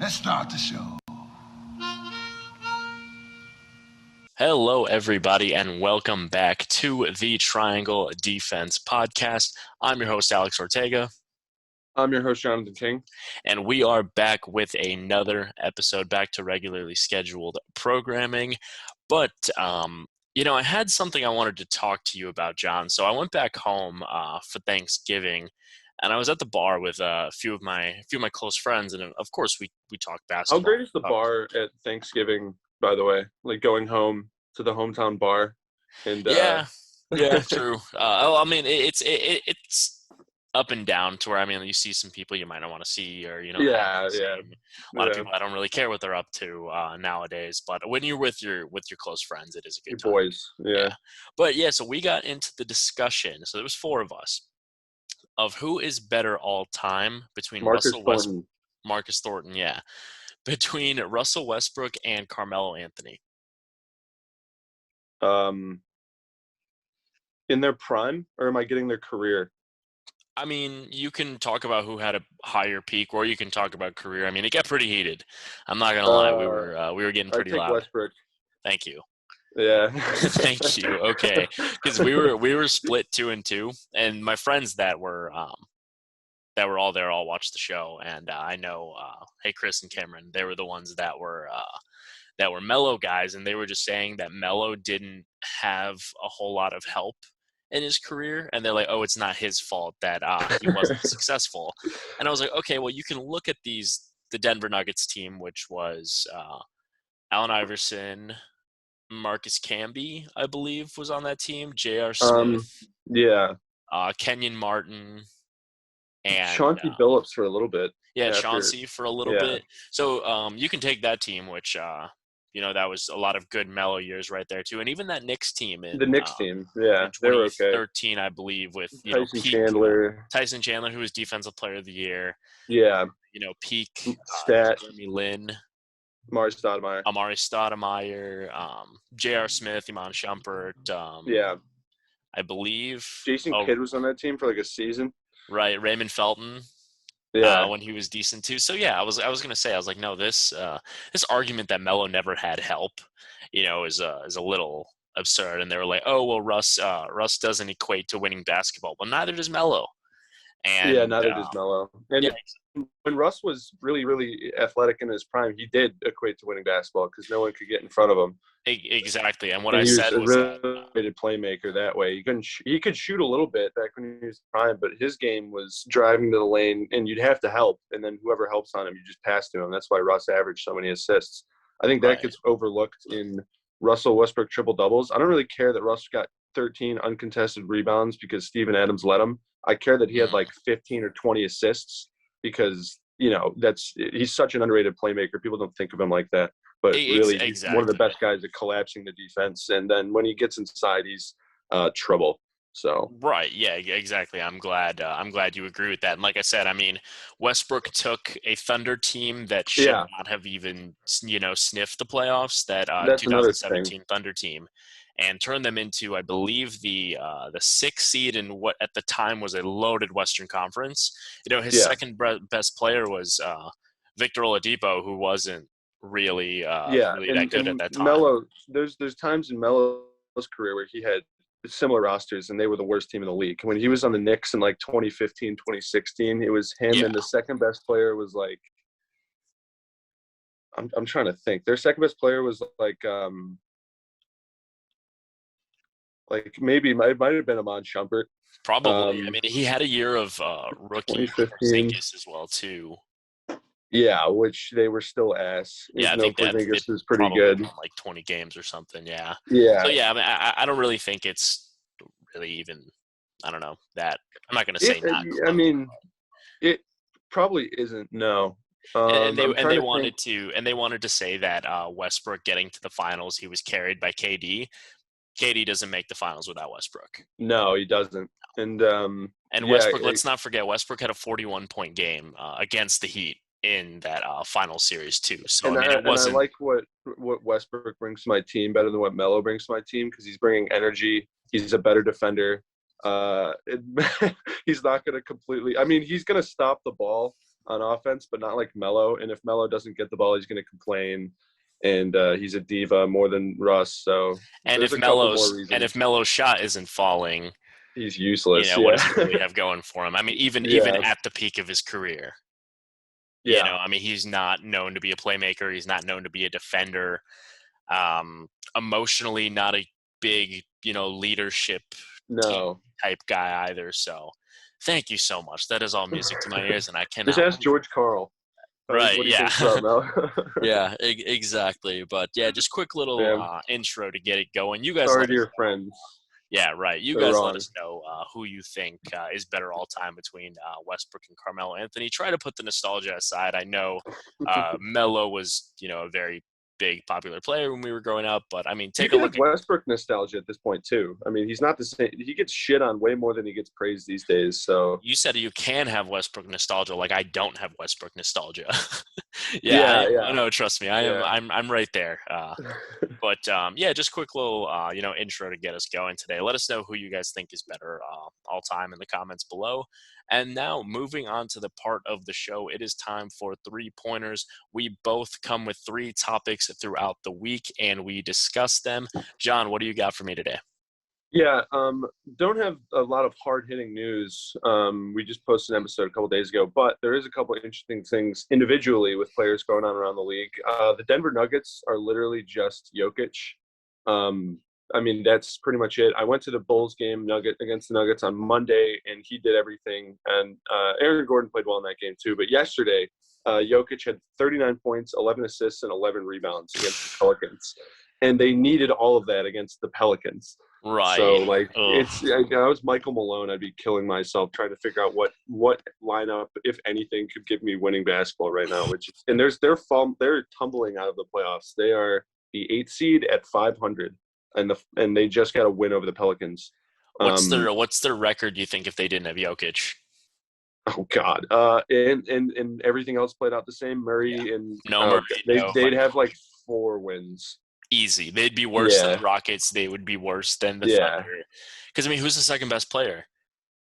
Let's start the show. Hello, everybody, and welcome back to the Triangle Defense Podcast. I'm your host, Alex Ortega. I'm your host, Jonathan King. And we are back with another episode, back to regularly scheduled programming. But, I had something I wanted to talk to you about, John. So I went back home for Thanksgiving, and I was at the bar with a few of my close friends, and of course we talked basketball. How great is the bar at Thanksgiving, by the way? Like going home to the hometown bar, and yeah, true. It's up and down to where you see some people you might not want to see, or a lot of people I don't really care what they're up to nowadays. But when you're with your close friends, it is a good time. Boys, yeah. But yeah, so we got into the discussion. So there was four of us of who is better all time between Marcus Thornton, yeah, between Russell Westbrook and Carmelo Anthony. In their prime, or am I getting their career? I mean, you can talk about who had a higher peak, or you can talk about career. I mean, it got pretty heated. I'm not gonna lie, we were getting pretty loud. Westbrook. Thank you. Yeah. Thank you. Okay, because we were split 2-2, and my friends that were all there all watched the show, and I know, hey, Chris and Cameron, they were the ones that were Melo guys, and they were just saying that Melo didn't have a whole lot of help in his career, and they're like, oh, it's not his fault that he wasn't successful. And I was like, okay, well, you can look at the Denver Nuggets team, which was Allen Iverson, Marcus Camby, I believe, was on that team, J.R. Smith, Kenyon Martin, and Chauncey Billups for a little bit. Yeah, Chauncey for a little bit. So you can take that team, which that was a lot of good Melo years right there too, and even that Knicks team. The Knicks team, yeah, they were okay. 2013, I believe, with Tyson Chandler, who was Defensive Player of the Year. Yeah, peak stat. Jeremy Lin, Amari Stoudemire, J.R. Smith, Iman Shumpert. I believe Jason Kidd was on that team for like a season. Right, Raymond Felton. When he was decent too. So yeah, I was gonna say, I was like, no, this argument that Melo never had help, is a little absurd. And they were like, oh well, Russ doesn't equate to winning basketball. Well, neither does Melo. And neither does Melo. And when Russ was really, really athletic in his prime, he did equate to winning basketball because no one could get in front of him. Exactly. And what I said was a really good playmaker that way. He could shoot a little bit back when he was prime, but his game was driving to the lane, and you'd have to help, and then whoever helps on him, you just pass to him. That's why Russ averaged so many assists. I think that gets overlooked in Russell Westbrook triple doubles. I don't really care that Russ got 13 uncontested rebounds because Steven Adams led him. I care that he had like 15 or 20 assists because he's such an underrated playmaker. People don't think of him like that. But really, he's one of the best guys at collapsing the defense. And then when he gets inside, he's trouble. So right, yeah, exactly. I'm glad you agree with that. And like I said, I mean, Westbrook took a Thunder team that should not have even sniffed the playoffs. That 2017 Thunder team, and turned them into, I believe, the 6th seed in what at the time was a loaded Western Conference. His second best player was Victor Oladipo, who wasn't really that good at that time. Melo, there's times in Melo's career where he had similar rosters and they were the worst team in the league. When he was on the Knicks in like 2015, 2016, it was him and the second best player was like I'm trying to think. Their second best player was like maybe it might have been Iman Shumpert. Probably. I mean, he had a year of rookie Porzingis as well too. Yeah, which they were still ass. Yeah, I think Porzingis was pretty good. Like 20 games or something. Yeah. Yeah. So yeah, I mean, I don't really think it's really even. I don't know that. I'm not going to say not. I mean, it probably isn't. No. And they wanted to say that Westbrook getting to the finals, he was carried by KD. KD doesn't make the finals without Westbrook. No, he doesn't. And Westbrook, let's not forget, Westbrook had a 41-point game against the Heat in that final series too. So it wasn't. I like what Westbrook brings to my team better than what Melo brings to my team because he's bringing energy. He's a better defender. He's not going to completely. I mean, he's going to stop the ball, on offense, but not like Melo. And if Melo doesn't get the ball, he's going to complain. And he's a diva more than Russ. So there's a couple more If reasons. Melo's shot isn't falling, He's useless. what Yeah. does he really have going for him? I mean, even Yeah. at the peak of his career, Yeah. I mean, he's not known to be a playmaker. He's not known to be a defender. Emotionally, not a big, leadership team No. type guy either. So thank you so much. That is all music to my ears, and I Just cannot ask wait. George Carl. Right, What he yeah. thinks about Melo. Yeah, exactly. But yeah, just quick little Man, intro to get it going. You guys sorry let to us your know. friends. Yeah, right. You They're guys let wrong. us know who you think is better all time between Westbrook and Carmelo Anthony. Try to put the nostalgia aside. I know Melo was, a very big popular player when we were growing up, but I mean, You take a can look have at. Westbrook nostalgia at this point too. I mean, he's not the same. He gets shit on way more than he gets praised these days. So You said you can have Westbrook nostalgia, like I don't have Westbrook nostalgia. Yeah, yeah, I yeah, know. Trust me, I am. yeah. I'm right there. But yeah, just quick little intro to get us going today. Let us know who you guys think is better all time in the comments below. And now moving on to the part of the show, it is time for 3-pointers. We both come with 3 topics throughout the week, and we discuss them. John, what do you got for me today? Yeah, don't have a lot of hard-hitting news. We just posted an episode a couple days ago, but there is a couple of interesting things individually with players going on around the league. The Denver Nuggets are literally just Jokic. I mean, that's pretty much it. I went to the Bulls game against the Nuggets on Monday, and he did everything. And Aaron Gordon played well in that game too. But yesterday, Jokic had 39 points, 11 assists, and 11 rebounds against the Pelicans. And they needed all of that against the Pelicans. So Right. like Ugh. I was Michael Malone, I'd be killing myself trying to figure out what lineup, if anything, could give me winning basketball right now. And they're tumbling out of the playoffs. They are the 8th seed at 500, and they just got a win over the Pelicans. What's their record? You think if they didn't have Jokic? Oh God, and everything else played out the same. Yeah. Murray and No Murray. No they'd have Michael. like 4 wins. Easy. They'd be worse than Yeah, the Rockets. They would be worse than the yeah. Thunder. Because I mean, who's the second best player?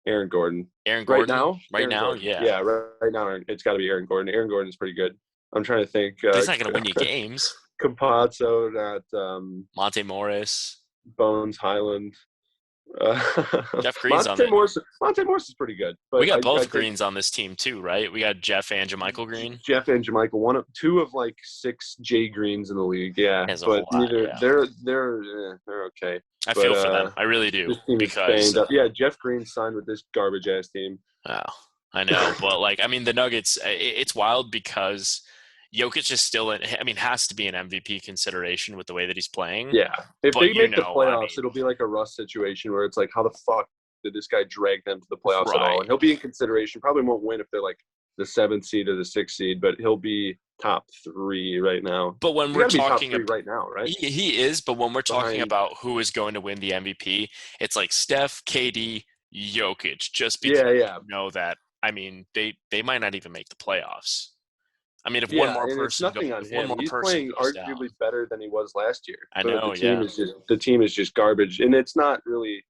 Aaron Gordon. Aaron Right Gordon. now, Right Aaron now, Gordon. yeah. Yeah, right now, it's got to be Aaron Gordon. Aaron Gordon is pretty good. I'm trying to think. But he's not going to win you games. Campazzo, not Monte Morris. Bones Highland. Jeff Green's on it. Monte Morris is pretty good. But We got I both think Greens on this team too, right? We got Jeff and JaMychal Green. Jeff and JaMychal, two of like 6 J Greens in the league. Yeah, As a but whole lot, neither yeah. they're okay. I But feel for them. I really do. this team is Because banged up. Yeah, Jeff Green signed with this garbage ass team. oh, I know. But like, I mean, the Nuggets, it's wild because Jokic is still has to be an MVP consideration with the way that he's playing. Yeah, if But they make the I playoffs, mean, it'll be like a Russ situation where it's like, how the fuck did this guy drag them to the playoffs at all? Right. And he'll be in consideration. Probably won't win if they're like the 7th seed or the 6th seed, but he'll be top 3 right now. But when He's we're gotta be top talking 3 about right now, right? he is, but when we're talking Behind- about who is going to win the MVP, it's like Steph, KD, Jokic, just because Yeah. you know that. I mean, they might not even make the playoffs. I mean, if one Yeah, more and it's person goes, nothing on if one him. more He's person playing goes down, arguably better than he was last year. I But know. the team is just garbage, and it's not really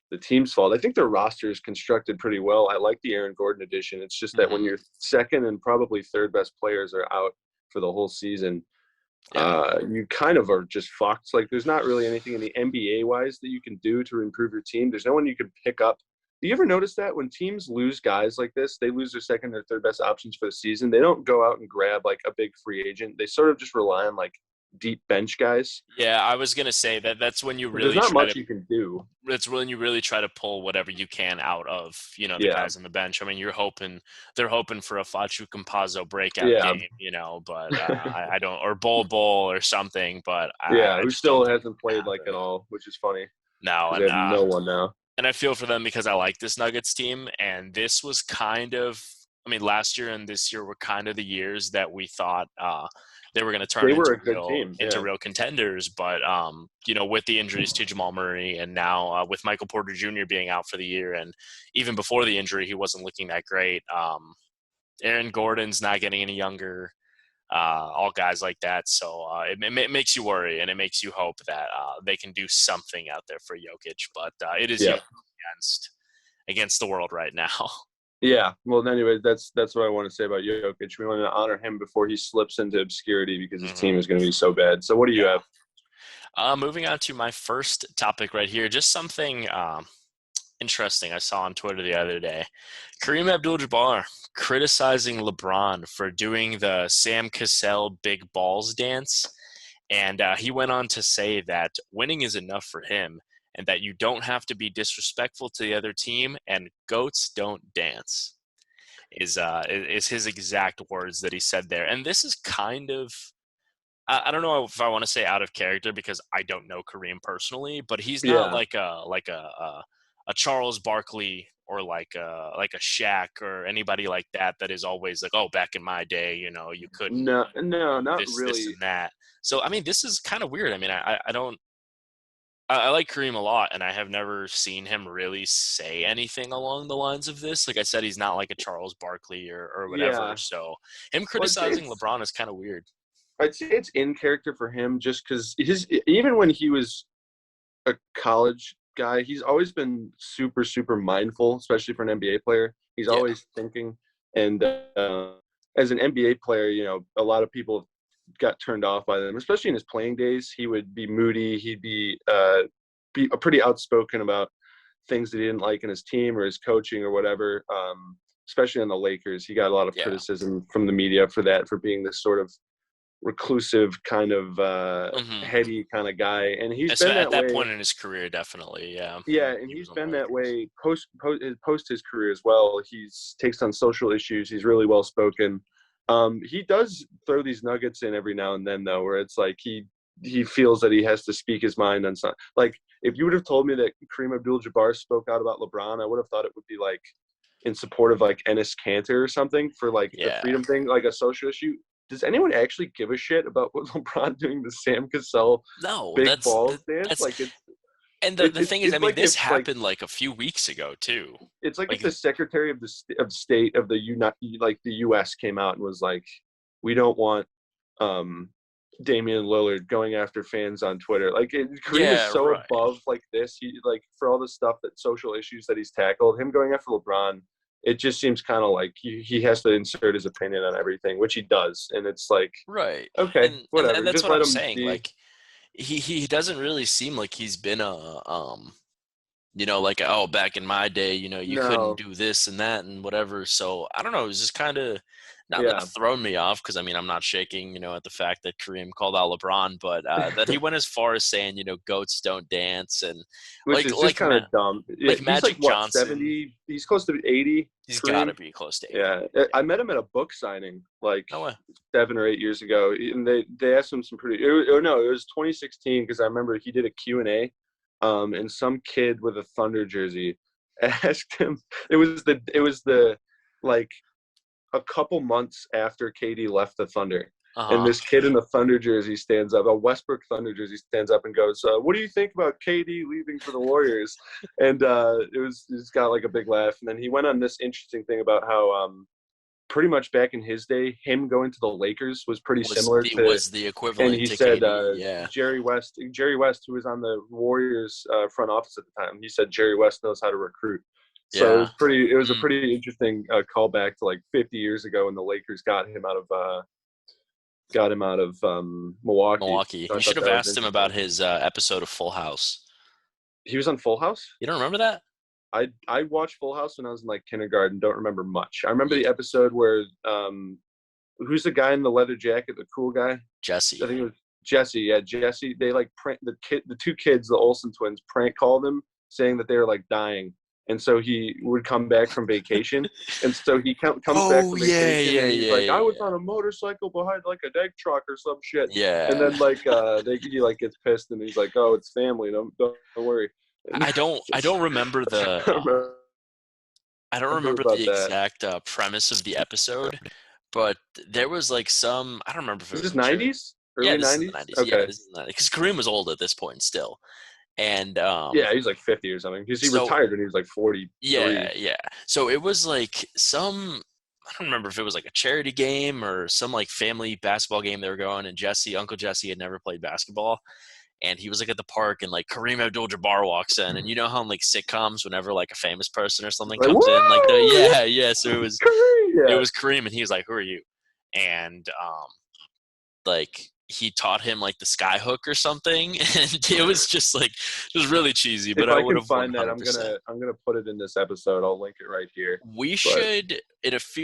the team's fault. I think their roster is constructed pretty well. I like the Aaron Gordon addition. It's just that when your second and probably third best players are out for the whole season, you kind of are just fucked. Like there's not really anything in the NBA wise that you can do to improve your team. There's no one you can pick up. Do you ever notice that when teams lose guys like this, they lose their second or third best options for the season? They don't go out and grab like a big free agent. They sort of just rely on like deep bench guys. Yeah, I was gonna say that's when you really There's not try much to. you can do. It's when you really try to pull whatever you can out of the Yeah. guys on the bench. I mean, they're hoping for a Fachu Campazzo breakout Yeah. game, but I don't, or Bol or something. But I Who just still don't hasn't played like at all, which is funny. now. They And have no one now. and I feel for them because I like this Nuggets team, and this was kind of. I mean, last year and this year were kind of the years that we thought they were going to turn into real contenders. But, with the injuries to Jamal Murray and now with Michael Porter Jr. being out for the year, and even before the injury, he wasn't looking that great. Aaron Gordon's not getting any younger, all guys like that. So it makes you worry, and it makes you hope that they can do something out there for Jokic. But it is against the world right now. Yeah. Well, anyway, that's what I want to say about Jokic. We want to honor him before he slips into obscurity because his team Hmm. is going to be so bad. So, what do you Yeah. have? Moving on to my first topic right here, just something interesting I saw on Twitter the other day. Kareem Abdul-Jabbar criticizing LeBron for doing the Sam Cassell big balls dance. And he went on to say that winning is enough for him and that you don't have to be disrespectful to the other team and goats don't dance is his exact words that he said there. And this is kind of I don't know if I want to say out of character because I don't know Kareem personally, but he's not Yeah. like a Charles Barkley or like a Shaq or anybody like that that is always like, oh, back in my day, you couldn't No, no, do not this really. and that. So I mean, this is kind of weird. I mean, I don't I like Kareem a lot, and I have never seen him really say anything along the lines of this. Like I said, he's not like a Charles Barkley or whatever. Yeah. So him Well, criticizing LeBron is kind of weird. I'd say it's in character for him just because even when he was a college guy, he's always been super, super mindful, especially for an NBA player. He's Yeah, always thinking. And as an NBA player, a lot of people got turned off by them, especially in his playing days. He would be moody. He'd be pretty outspoken about things that he didn't like in his team or his coaching or whatever. Especially on the Lakers, he got a lot of yeah. criticism from the media for that, for being this sort of reclusive kind of Hmm. heady kind of guy, and he's been At that that way. point in his career, definitely, yeah. Yeah, and He was he's on the been that Lakers. way post his career as well. He's takes on social issues. He's really well spoken. He does throw these nuggets in every now and then, though, where it's like he feels that he has to speak his mind on something. Like if you would have told me that Kareem Abdul-Jabbar spoke out about LeBron, I would have thought it would be like in support of like Enes Kanter or something for like the Yeah. freedom thing, like a social issue. Does anyone actually give a shit about what LeBron doing the Sam Cassell No, big balls dance? that's Like and the thing is, I it's mean, like this if like happened like a few weeks ago too. it's like if Like, the Secretary of of State of the like the U.S. came out and was like, we don't want um Damian Lillard going after fans on Twitter. Like Kareem is yeah, so right. above like this. He like for all the stuff that social issues that he's tackled, him going after LeBron, it just seems kind of like he has to insert his opinion on everything, which he does. And it's like, Right. okay, And whatever. that's Just what let I'm him saying. be. Like he doesn't really seem like he's been like, oh, back in my day, you couldn't No. do this and that and whatever. So I don't know. It was just kind of not Yeah. throwing me off because I mean I'm not shaking, at the fact that Kareem called out LeBron, but that he went as far as saying, goats don't dance and Which is just kind of dumb. Yeah, Like he's like Magic what, Johnson, 70? He's close to 80, he's got to Kareem. be close to 80. Yeah, Yeah. I met him at a book signing like No way. 7 or 8 years ago, and they asked him some pretty. No, it was 2016 because I remember he did a Q&A, and some kid with a Thunder jersey asked him. It was the like a couple months after KD left the Thunder. And Uh-huh. this kid in the Thunder jersey stands up, a Westbrook Thunder jersey stands up and goes, "What do you think about KD leaving for the Warriors?" And it's got like a big laugh. And then he went on this interesting thing about how pretty much back in his day, him going to the Lakers was pretty similar to. Was the And equivalent he to said KD. Yeah. Jerry West, who was on the Warriors front office at the time, he said Jerry West knows how to recruit. So Yeah. it was a Mm. pretty interesting callback to like 50 years ago when the Lakers got him out of Milwaukee. Milwaukee. So I You should thought have that was asked him about interesting. his episode of Full House. He was on Full House. You don't remember that? I watched Full House when I was in like kindergarten. Don't remember much. I remember Yeah. the episode where who's the guy in the leather jacket, the cool guy? I Jesse. think it was Jesse. Yeah, Jesse. They like the two kids, the Olsen twins, prank called him saying that they were like dying, and so he would come back from vacation, and so he comes back Oh from yeah, vacation, yeah, and he's yeah, like, I yeah, was yeah. on a motorcycle behind like a egg truck or some shit, and Yeah. then like he like gets pissed, and he's like, oh, it's family, don't worry. And I don't remember I I don't remember remember about the that. exact premise of the episode, but there was like some I don't remember if it Is was this a charity. 90s, Yeah, early this is in the 90s? 90s. Yeah, Okay. this is in the 90s because Kareem was old at this point still, and Yeah, he's like 50 or something because he so retired when he was like yeah, 43. yeah. So it was like some I don't remember if it was like a charity game or some like family basketball game they were going, and Uncle Jesse had never played basketball. and he was like at the park, and like Kareem Abdul-Jabbar walks in, and you know how in like sitcoms, whenever like a famous person or something Like, comes in, like woo! so Curry! it Yeah. was Kareem, and he was like, "Who are you?" And like he taught him like the sky hook or something, and it was just like it was really cheesy, but If I I would can have find that, 100%. I'm gonna put it in this episode. I'll link it right here. We But should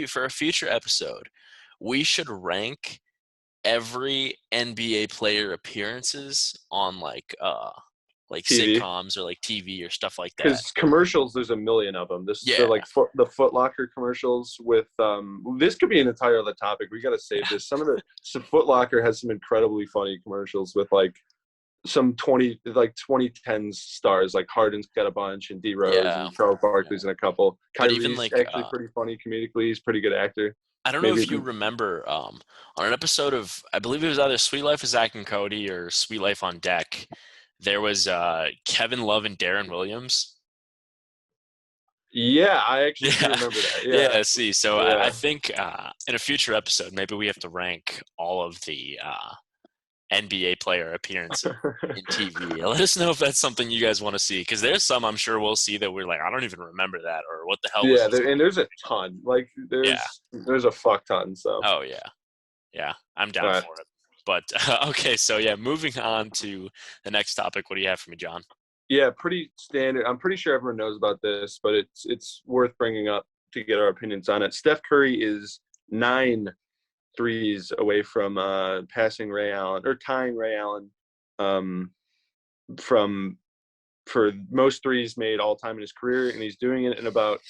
for a future episode, we should rank every NBA player appearances on like TV, sitcoms or like TV or stuff like that. because commercials, there's a million of them. The Yeah. like the Foot Locker commercials with this could be an entire other topic. We got to save this. Some Foot Locker has some incredibly funny commercials with like some 2010s stars, like Harden's got a bunch, and D Rose Yeah. and Charles Barkley's in a couple. But even Kyrie's like actually pretty funny comedically. He's a pretty good actor. I don't know Maybe if you remember on an episode of, I believe it was either Sweet Life of Zach and Cody or Sweet Life on Deck, there was Kevin Love and Darren Williams. yeah, I actually do Yeah. remember that. Yeah. Yeah, see, so Yeah. I think in a future episode, maybe we have to rank all of the NBA player appearances in TV. Let us know if that's something you guys want to see, because there's some I'm sure we'll see that we're like, I don't even remember that, or what the hell was Yeah, this? and there's a ton. Like there's a fuck ton. So Oh yeah, I'm down right. for it. But okay, so yeah, moving on to the next topic. What do you have for me, John? Yeah, pretty standard. I'm pretty sure everyone knows about this, but it's worth bringing up to get our opinions on it. Steph Curry is 9 threes away from passing Ray Allen or tying Ray Allen for most threes made all time in his career, and he's doing it in about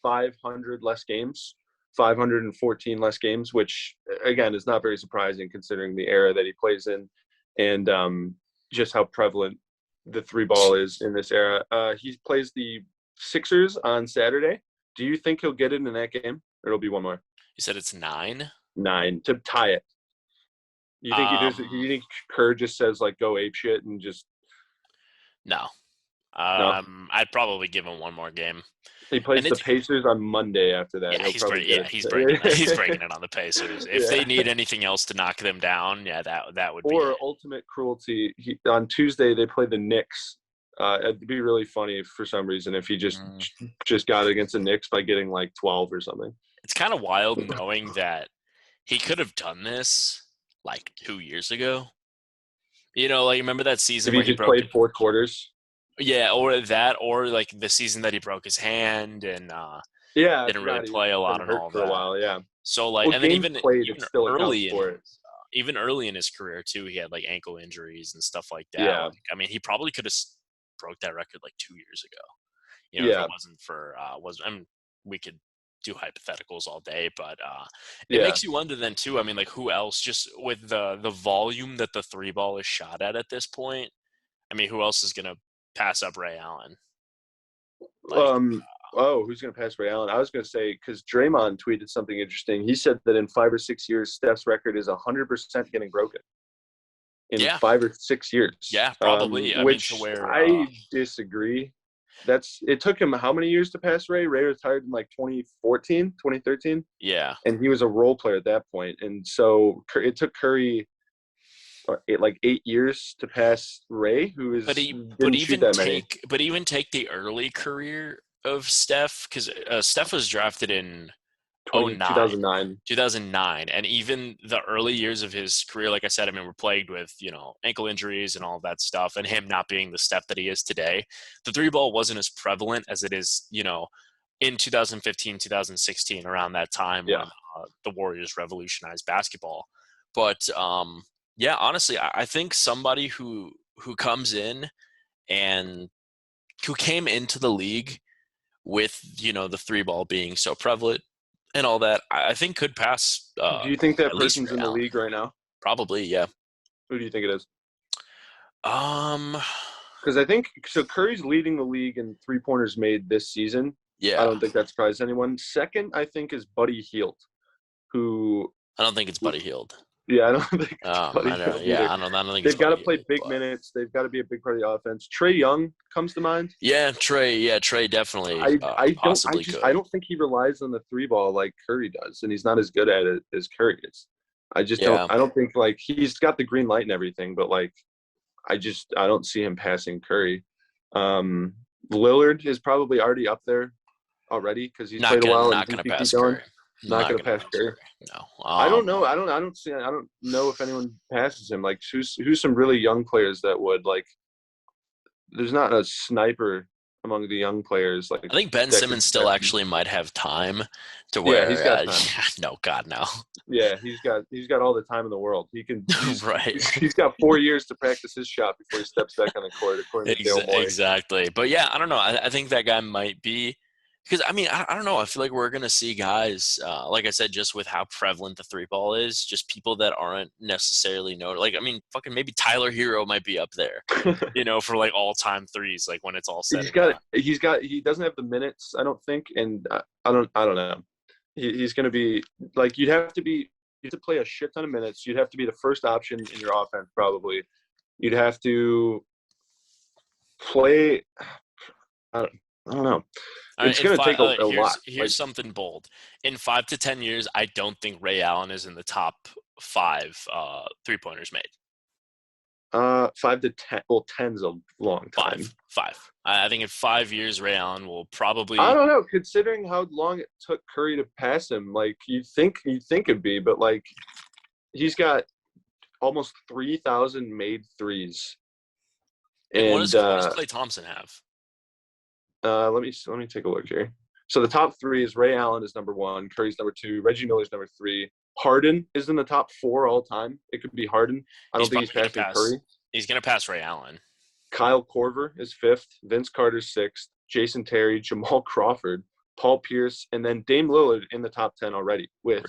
500 less games, 514 less games, which again is not very surprising considering the era that he plays in, and just how prevalent the three ball is in this era. He plays the Sixers on Saturday. Do you think he'll get it in that game, or it'll be one more? You said it's 9? 9 to tie it. You think you think Kerr just says like go ape shit and just no? no? I'd probably give him one more game. He plays the Pacers on Monday after that. Yeah, He'll probably get it. he's breaking it on the Pacers. If they need anything else to knock them down, yeah, that would be. Or ultimate cruelty. On Tuesday they play the Knicks. It'd be really funny for some reason if he just got it against the Knicks by getting like 12 or something. It's kind of wild knowing that he could have done this like 2 years ago. You know, like remember that season if he just played 4 quarters. Yeah, or that, or like the season that he broke his hand and didn't really play a lot and all for that. a while. Yeah. So like, and then even early in his career too, he had like ankle injuries and stuff like that. Yeah. Like, I mean, he probably could have broke that record like 2 years ago. You know, if it wasn't for we could do hypotheticals all day, but it makes you wonder then too. I mean, like who else, just with the volume that the three ball is shot at this point, I mean, who else is gonna pass up Ray Allen? Who's going to pass Ray Allen? I was going to say, because Draymond tweeted something interesting. He said that in 5 or 6 years, Steph's record is 100% getting broken. In 5 or 6 years. Yeah, probably. I disagree. It took him how many years to pass Ray? Ray retired in like 2014, 2013? Yeah. And he was a role player at that point. And so it took Curry like 8 years to pass Ray, who is but even take the early career of Steph, because Steph was drafted in 2009, and even the early years of his career, like I said, I mean, we're plagued with ankle injuries and all that stuff, and him not being the Steph that he is today. The three ball wasn't as prevalent as it is in 2015, 2016, around that time when the Warriors revolutionized basketball. But yeah, honestly, I think somebody who comes in and who came into the league with, the three ball being so prevalent and all that, I think could pass. Do you think that person's in the league right now? Probably, yeah. Who do you think it is? Because I think so. Curry's leading the league in 3-pointers made this season. Yeah, I don't think that surprised anyone. Second, I think, is Buddy Hield, who I don't think it's Buddy Hield. Yeah, I don't think. I don't think they've got to play big minutes. They've got to be a big part of the offense. Trae Young comes to mind. Yeah, Trae definitely. I don't think he relies on the three ball like Curry does, and he's not as good at it as Curry is. I don't think like he's got the green light and everything, but like I don't see him passing Curry. Lillard is probably already up there already because he's played a while and Not he gonna could keep pass going. Curry. Not Not gonna gonna pass pass Curry. Curry. No. I don't know. I don't know if anyone passes him. Like who's some really young players that would like. There's not a sniper among the young players like I think Ben that could Simmons still pass him. actually might have time to Yeah, he's where. got time. No, God, no. Yeah, he's got all the time in the world. Right. He's got 4 years to practice his shot before he steps back on the court, according to Daryl Morey. Exactly. But yeah, I don't know. I think that guy might be because I mean I don't know. I feel like we're gonna see guys like I said, just with how prevalent the three ball is, just people that aren't necessarily known. Like I mean, fucking maybe Tyler Hero might be up there, for like all time threes. Like when it's all said. He doesn't have the minutes, I don't think, and I don't know. He's going to be like you have to play a shit ton of minutes. You'd have to be the first option in your offense probably. You'd have to play. I don't know. It's going to take a lot. Here's something bold. In 5 to 10 years, I don't think Ray Allen is in the top 5 3-pointers made. 5 to 10. Well, 10's a long time. 5. I think in 5 years, Ray Allen will probably. I don't know. Considering how long it took Curry to pass him, like you'd think it'd be, but like he's got almost 3,000 made threes. And what does Klay Thompson have? Let me take a look here. So the top 3 is Ray Allen is number 1, Curry's number 2, Reggie Miller's number 3. Harden is in the top 4 all time. It could be Harden. I don't think he's passing Curry. He's going to pass Ray Allen. Kyle Korver is 5th. Vince Carter's 6th. Jason Terry, Jamal Crawford, Paul Pierce, and then Dame Lillard in the top 10 already with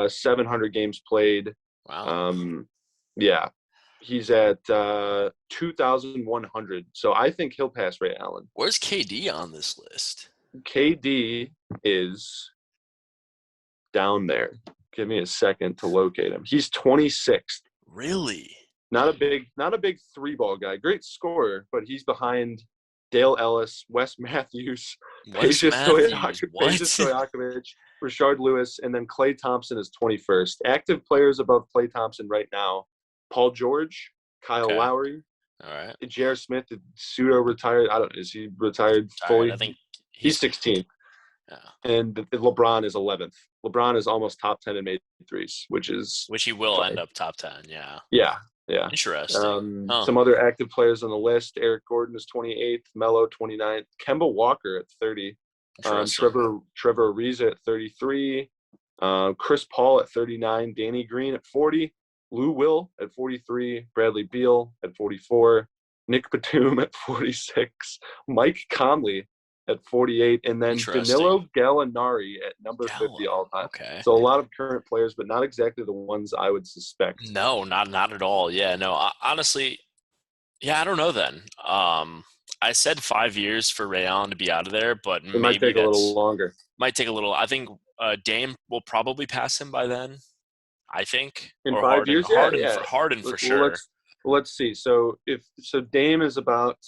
700 games played. Wow. Yeah. He's at 2,100. So I think he'll pass Ray Allen. Where's KD on this list? KD is down there. Give me a second to locate him. He's 26th. Really? Not a big 3-ball guy. Great scorer, but he's behind Dale Ellis, Wes Matthews, Peja Stojakovic, Rashard Lewis, and then Klay Thompson is 21st. Active players above Klay Thompson right now: Paul George, Kyle Lowry, all right, J.R. Smith, pseudo retired. Is he retired fully? I think he's 16th. Yeah. And LeBron is 11th. LeBron is almost top 10 in made threes, which he will end up top 10. Yeah. Yeah. Interesting. Some other active players on the list: Eric Gordon is 28th, Melo 29th, Kemba Walker at 30, Trevor Ariza at 33, Chris Paul at 39, Danny Green at 40, Lou Will at 43, Bradley Beal at 44, Nick Batum at 46, Mike Conley at 48, and then Danilo Gallinari at number 50 all time. Okay. So a lot of current players, but not exactly the ones I would suspect. No, not at all. Yeah, no, honestly, I don't know then. I said 5 years for Ray Allen to be out of there, but it might take a little longer. Might take a little. I think Dame will probably pass him by then. I think in 5 years, Harden for sure. Let's see. So Dame is about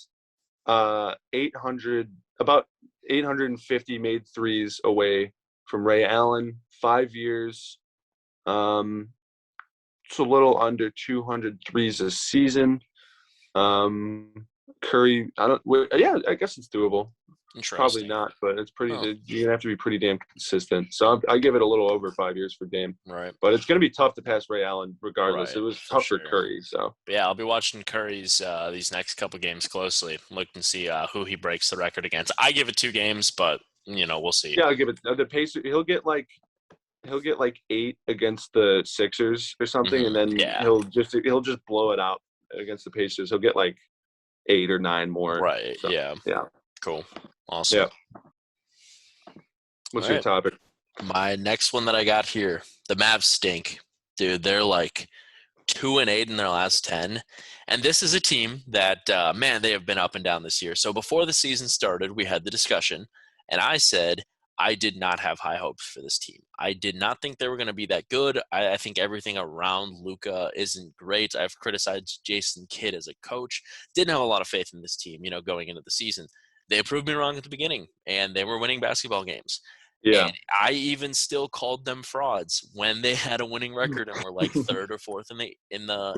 850 made threes away from Ray Allen. 5 years. It's a little under 200 threes a season. Curry, I guess it's doable. Probably not, but it's pretty. You're gonna have to be pretty damn consistent. So I give it a little over 5 years for Dame. Right. But it's gonna be tough to pass Ray Allen regardless. Right, it was tough for Curry. So yeah, I'll be watching Curry's these next couple games closely. Look and see who he breaks the record against. I give it 2 games, but we'll see. Yeah, I'll give it the Pacers. He'll get like 8 against the Sixers or something, and then he'll just blow it out against the Pacers. He'll get like 8 or 9 more. Right. So, yeah. Cool. Awesome. Yeah. What's your topic? My next one that I got here, the Mavs stink. Dude, they're like 2-8 in their last 10. And this is a team that, they have been up and down this year. So before the season started, we had the discussion, and I said I did not have high hopes for this team. I did not think they were going to be that good. I think everything around Luca isn't great. I've criticized Jason Kidd as a coach. Didn't have a lot of faith in this team, going into the season. They proved me wrong at the beginning, and they were winning basketball games. Yeah. And I even still called them frauds when they had a winning record and were like 3rd or 4th in the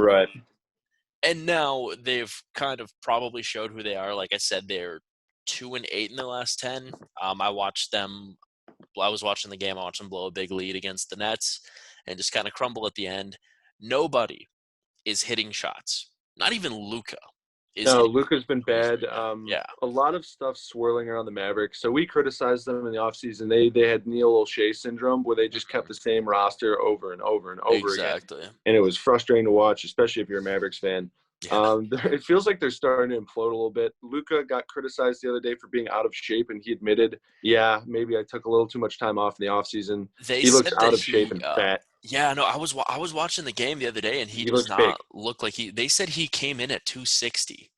And now they've kind of probably showed who they are. Like I said, they're 2-8 in their last 10. I watched them. I was watching the game. I watched them blow a big lead against the Nets and just kind of crumble at the end. Nobody is hitting shots. Not even Luca is No, hitting Luca's been threes bad. right now. Yeah, A lot of stuff swirling around the Mavericks. So we criticized them in the offseason. They had Neil O'Shea syndrome where they just kept the same roster over and over and over again. exactly. And it was frustrating to watch, especially if you're a Mavericks fan. Yeah. It feels like they're starting to implode a little bit. Luca got criticized the other day for being out of shape, and he admitted, yeah, maybe I took a little too much time off in the offseason. They He looks said out that of shape and fat. yeah, no, I was watching the game the other day, and he He does looks big. not look like he. They said he came in at 260.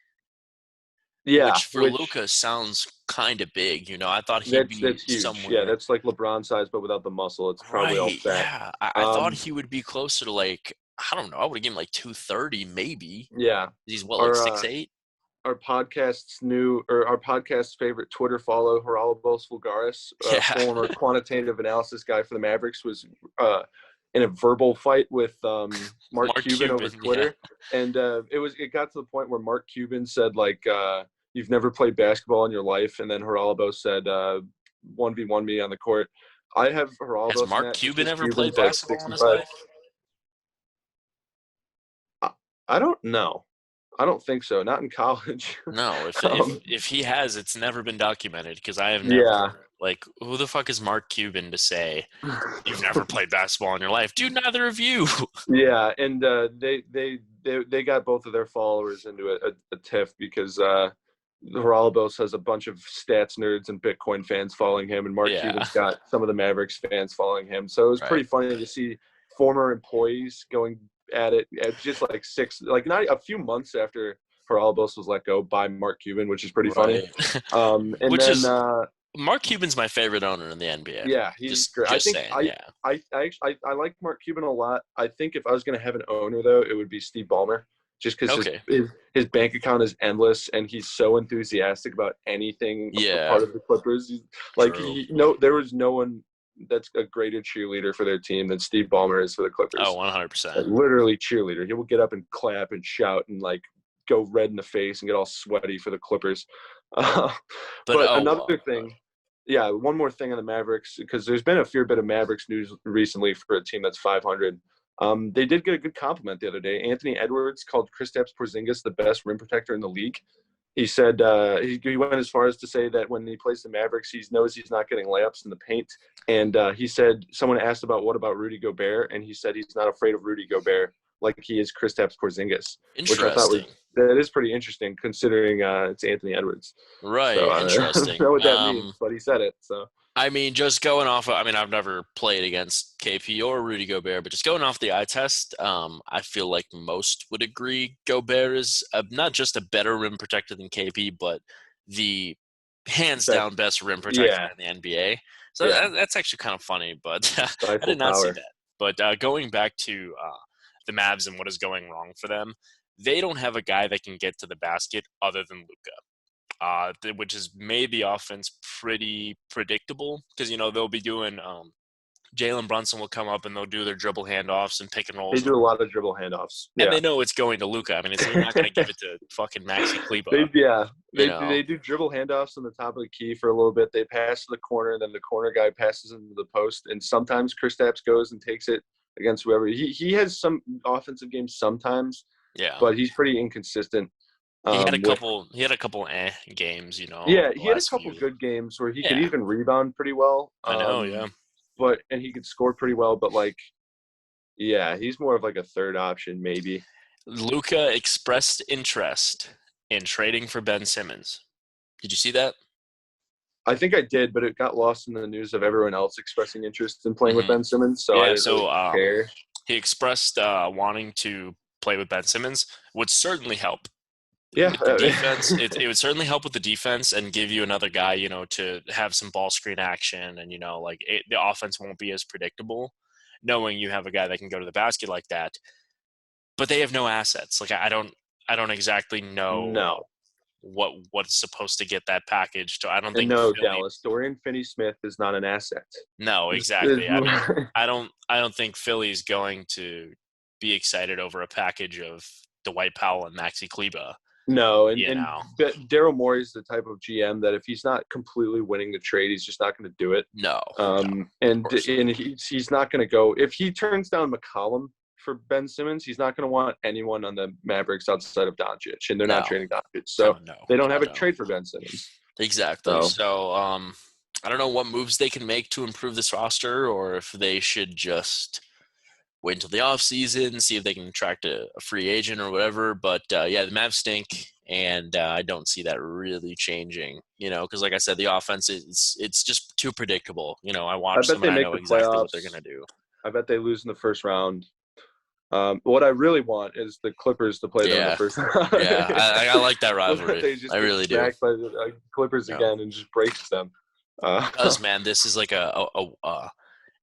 Yeah, Which for Luca sounds kind of big, you know. I thought he'd be that's huge. Yeah, somewhere. that's like LeBron size, but without the muscle. It's probably all Right, fat. yeah. I thought Um, he would be closer to like, I don't know, I would have given him like 230 maybe. yeah, He's what, like our 6'8"? our podcast's favorite Twitter follow, Geraldo Vulgaris, Yeah. former quantitative analysis guy for the Mavericks, was in a verbal fight with Mark Mark Cuban over Cuban, yeah. Twitter, and it got to the point where Mark Cuban said like, "You've never played basketball in your life," and then Geraldo said, "1v1 me on the court." I have Has Geraldo Mark stat just Cuban because ever played Cuban's like basketball in his 65. life? I don't know. I don't think so. Not in college. No, um, if he has, it's never been documented because I have yeah. never like who the fuck is Mark Cuban to say you've never played basketball in your life? Dude, neither of you. Yeah, and they got both of their followers into a tiff because Geraldo has a bunch of stats nerds and Bitcoin fans following him, and Mark Yeah, Cuban's got some of the Mavericks fans following him. So it was right. pretty funny to see former employees going at it at just like not a few months after Geraldo was let go by Mark Cuban, which is pretty funny. Right. And Which then is Mark Cuban's my favorite owner in the NBA. yeah, he's great. I Just think saying, yeah. I like Mark Cuban a lot. I think if I was going to have an owner though, it would be Steve Ballmer, just because Okay. his bank account is endless and he's so enthusiastic about anything a Yeah. part of the Clippers. True. There was no one that's a greater cheerleader for their team than Steve Ballmer is for the Oh, Clippers. 100%. Like, literally cheerleader. He will get up and clap and shout and like go red in the face and get all sweaty for the Clippers. But But another thing. Yeah, one more thing on the Mavericks, because there's been a fair bit of Mavericks news recently for a team that's 500. They did get a good compliment the other day. Anthony Edwards called Kristaps Porzingis the best rim protector in the league. He said he went as far as to say that when he plays the Mavericks, he knows he's not getting layups in the paint. And he said someone asked what about Rudy Gobert, and he said he's not afraid of Rudy Gobert like he is Kristaps Porzingis, which I thought interesting. that is pretty interesting considering it's Anthony Edwards. So Right. I don't Interesting. know what that means, but he said it. So I mean, just going off of, I mean, I've never played against KP or Rudy Gobert, but just going off the eye test, I feel like most would agree Gobert is not just a better rim protector than KP, but the hands down best rim protector yeah, in the NBA. So yeah, that's actually kind of funny, but I stifle did not see power. that. But going back to the Mavs and what is going wrong for them, they don't have a guy that can get to the basket other than Luca. Which has made the offense pretty predictable because, you know, they'll be doing Jalen Brunson will come up and they'll do their dribble handoffs and pick and They rolls. do a lot of dribble handoffs. And Yeah, they know it's going to Luca. I mean, they're not going to give it to fucking Maxi Kleba, you know? they do dribble handoffs on the top of the key for a little bit. They pass to the corner, then the corner guy passes into the post, and sometimes Kristaps goes and takes it against whoever. He has some offensive games sometimes, Yeah. but he's pretty inconsistent. He had a With couple games, you know, Yeah, over the he had a last couple few. good games where he could Yeah. even rebound pretty well. I know, yeah. And he could score pretty well, but like, yeah, he's more of like a third option maybe. Luca expressed interest in trading for Ben Simmons. Did you see that? I think I did, but it got lost in the news of everyone else expressing interest in playing with Mm-hmm. Ben Simmons, so I Yeah, didn't really so care. he expressed wanting to play with Ben Simmons would certainly help Yeah, with the defense. It would certainly help with the defense and give you another guy, you know, to have some ball screen action, and, you know, like the offense won't be as predictable knowing you have a guy that can go to the basket like that. But they have no assets. Like I don't exactly know no. what's supposed to get that package. So I don't And think no, Philly. Dallas. Dorian Finney-Smith is not an asset. No, exactly. I mean, I don't think Philly's going to be excited over a package of Dwight Powell and Maxi Kleba. No, You and know, Daryl Morey's the type of GM that if he's not completely winning the trade, he's just not going to do it. no, And he's not going to go if he turns down McCollum for Ben Simmons. He's not going to want anyone on the Mavericks outside of Doncic, and they're not trading Doncic, so they don't have a trade for Ben Simmons. Exactly. So I don't know what moves they can make to improve this roster, or if they should just wait until the offseason, see if they can attract a free agent or whatever. But, the Mavs stink, and I don't see that really changing, because like I said, the offense, it's just too predictable. I watch them and I know exactly what they're going to do. I bet they lose in the first round. What I really want is the Clippers to play them in the first round. Yeah, I like that rivalry. I really do. By the Clippers again and just breaks them. Because, man, this is like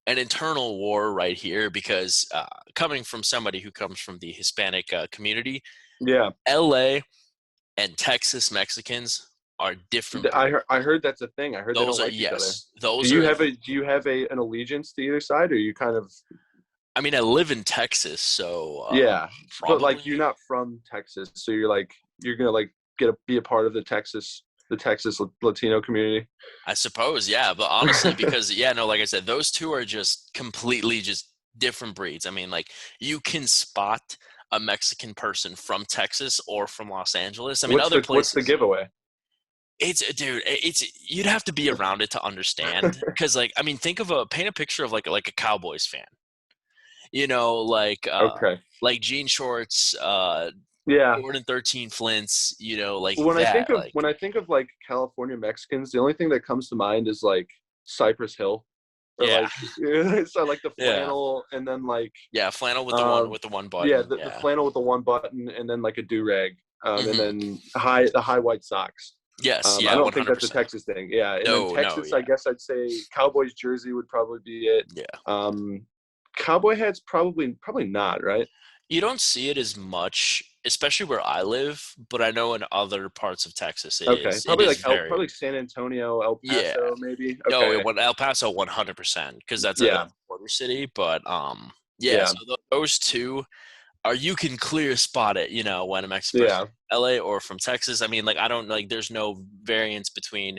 an internal war right here because coming from somebody who comes from the Hispanic community, LA and Texas Mexicans are different. I heard that's a thing. I heard those they don't like each other. Do you have an allegiance to either side, or you kind of? I mean, I live in Texas, so probably. But like you're not from Texas, so you're gonna like be a part of the Texas Latino community. I suppose, yeah. But honestly, because like I said, those two are just completely just different breeds. I mean, like you can spot a Mexican person from Texas or from Los Angeles. I mean, other places. What's the giveaway? You'd have to be around it to understand. Because, like, I mean, paint a picture of like a Cowboys fan. Like jean shorts, Jordan 13 Flints, like when that. When I think of like California Mexicans, the only thing that comes to mind is like Cypress Hill. Or so like the flannel and then like flannel with the one button. The flannel with the one button and then like a do-rag. And then the high white socks. Yes, I don't 100%. think that's a Texas thing. Yeah, and then Texas, I guess I'd say Cowboys jersey would probably be it. Yeah. Cowboy hats probably not, right? You don't see it as much, especially where I live, but I know in other parts of Texas it is. Probably probably San Antonio, El Paso, maybe. Okay. No, El Paso 100% because that's a border city. But so those two you can clear spot it, when a Mexican person from LA or from Texas. I mean, like I don't like. There's no variance between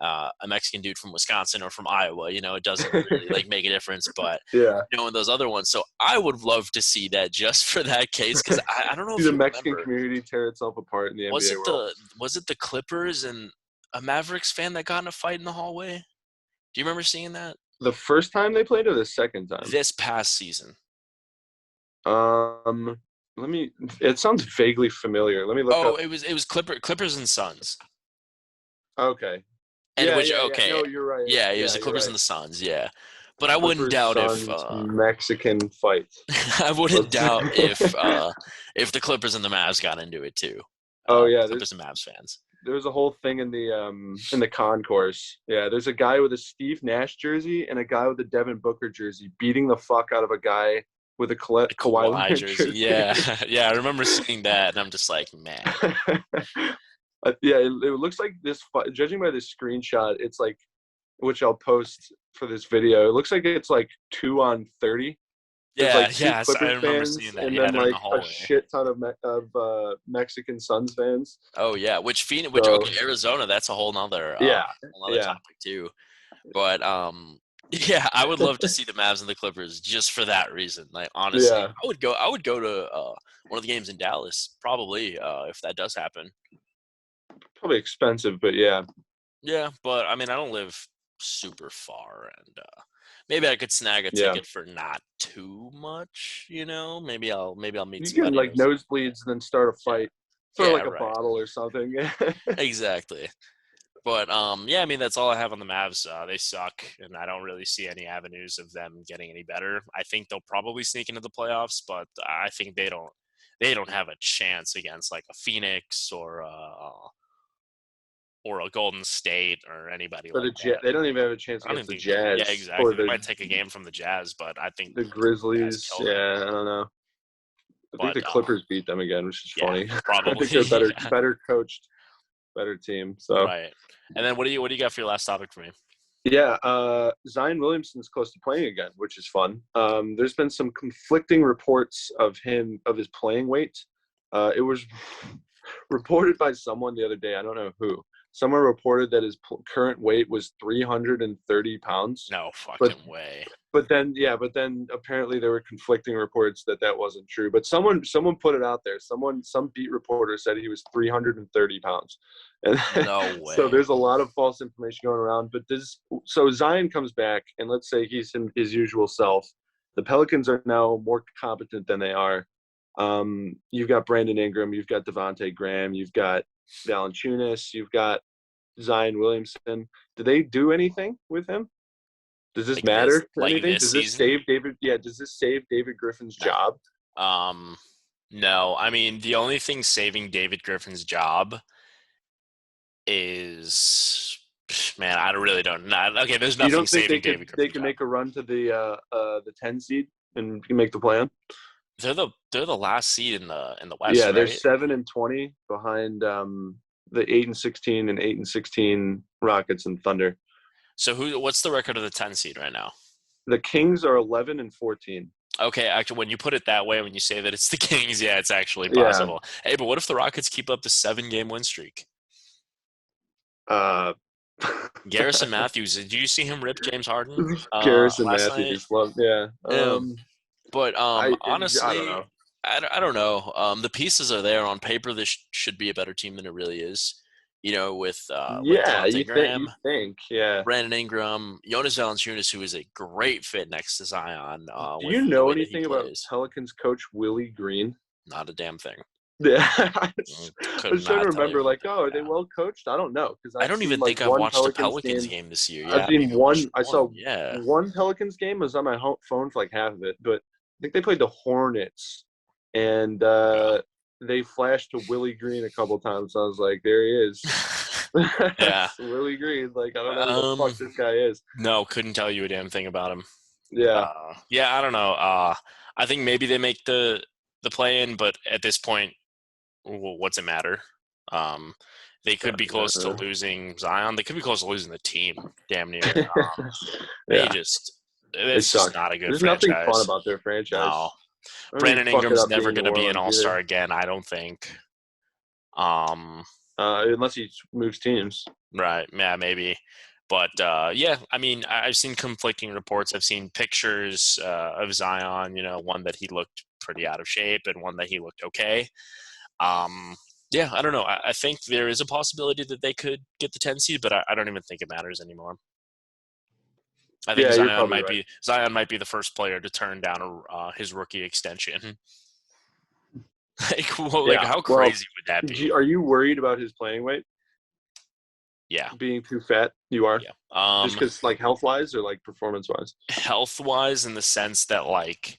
a Mexican dude from Wisconsin or from Iowa. It doesn't really like make a difference. But knowing those other ones, so I would love to see that just for that case because I don't know if the Mexican community tear itself apart in the NBA world. Was it the Clippers and a Mavericks fan that got in a fight in the hallway? Do you remember seeing that? The first time they played or the second time? This past season. It sounds vaguely familiar. Let me look up. It was Clippers and Suns. Okay. And No, you're right. Yeah, it was the Clippers and the Suns, But I wouldn't doubt if Mexican fight. I wouldn't doubt if the Clippers and the Mavs got into it too. Clippers and Mavs fans. There was a whole thing in the concourse. Yeah, there's a guy with a Steve Nash jersey and a guy with a Devin Booker jersey beating the fuck out of a guy with a Kawhi jersey. Yeah, I remember seeing that, and I'm just like, man. It looks like this. Judging by this screenshot, it's like, which I'll post for this video. It looks like it's like 2-on-30. I remember seeing that. And then like a shit ton of Mexican Suns fans. Oh yeah, Arizona. That's a whole nother topic too. But I would love to see the Mavs and the Clippers just for that reason. Like honestly, I would go to one of the games in Dallas probably if that does happen. Probably expensive, but yeah. Yeah, but I mean, I don't live super far, and maybe I could snag a ticket for not too much. Maybe I'll meet. You can like nosebleeds, and then start a fight, throw a bottle or something. Exactly. But I mean, that's all I have on the Mavs. They suck, and I don't really see any avenues of them getting any better. I think they'll probably sneak into the playoffs, but I think they don't have a chance against like a Phoenix or a Golden State or anybody like that. They don't even have a chance against the Jazz. Yeah, exactly. They might take a game from the Jazz, but I think the Grizzlies. I don't know. I think the Clippers beat them again, which is funny. Probably. I think they're better coached, better team. So right. And then what do you got for your last topic for me? Yeah, Zion Williamson's close to playing again, which is fun. There's been some conflicting reports of his playing weight. It was reported by someone the other day. I don't know who. Someone reported that his current weight was 330 pounds. No But fucking way. but then apparently there were conflicting reports that wasn't true. But someone put it out there. Some beat reporter said he was 330 pounds. And No so way. there's a lot of false information going around. But so Zion comes back, and let's say he's his usual self. The Pelicans are now more competent than they are. You've got Brandon Ingram, you've got Devontae Graham, you've got Valanciunas, you've got Zion Williamson. Do they do anything with him? Does this matter for anything? This Does this season? save David? Yeah, does this save David Griffin's job? No. No. I mean, the only thing saving David Griffin's job is, man, I really don't know. Okay, there's You nothing don't think saving David they Griffin's can job. make a run to the 10 seed and make the plan? They're the last seed in the West, Yeah, they're right? 7-20 behind the 8-16 and 8-16 Rockets and Thunder. So what's the record of the 10 seed right now? The Kings are 11-14. Okay, actually, when you put it that way, when you say that it's the Kings, yeah, it's actually possible. Yeah. Hey, but what if the Rockets keep up the 7-game win streak? Garrison Matthews, did you see him rip James Harden Garrison last night? Matthews, yeah. But I honestly, don't know. I don't know. The pieces are there on paper. This should be a better team than it really is. With Devontae Graham, you think, yeah. Brandon Ingram, Jonas Valanciunas, who is a great fit next to Zion. Do with you the know way that he anything about plays. Pelicans coach Willie Green? Not a damn thing. Yeah, I was Could trying to not tell you remember. Like, anything. are they well coached? I don't know because I don't even think I've watched a Pelicans game this year. I've Yeah, seen maybe one. watched I saw Yeah. one Pelicans game. I was on my phone for like half of it, but I think they played the Hornets, and they flashed to Willie Green a couple times. So I was like, there he is. Yeah. Willie Green. Like, I don't know who the fuck this guy is. No, couldn't tell you a damn thing about him. Yeah. Yeah, I don't know. I think maybe they make the play-in, but at this point, what's it matter? They could be close to losing Zion. They could be close to losing the team. Damn near. Yeah. It's just not a good There's franchise. nothing fun about their franchise. No. Brandon Ingram's never going to be an all-star again, I don't think. Unless he moves teams. Right. Yeah, maybe. But, yeah, I mean, I've seen conflicting reports. I've seen pictures of Zion, one that he looked pretty out of shape and one that he looked okay. Yeah, I don't know. I think there is a possibility that they could get the 10 seed, but I don't even think it matters anymore. I think Zion might be the first player to turn down his rookie extension. How crazy would that be? Are you worried about his playing weight? Yeah. Being too fat? You are? Yeah. Just because, like, health-wise or, like, performance-wise? Health-wise in the sense that, like,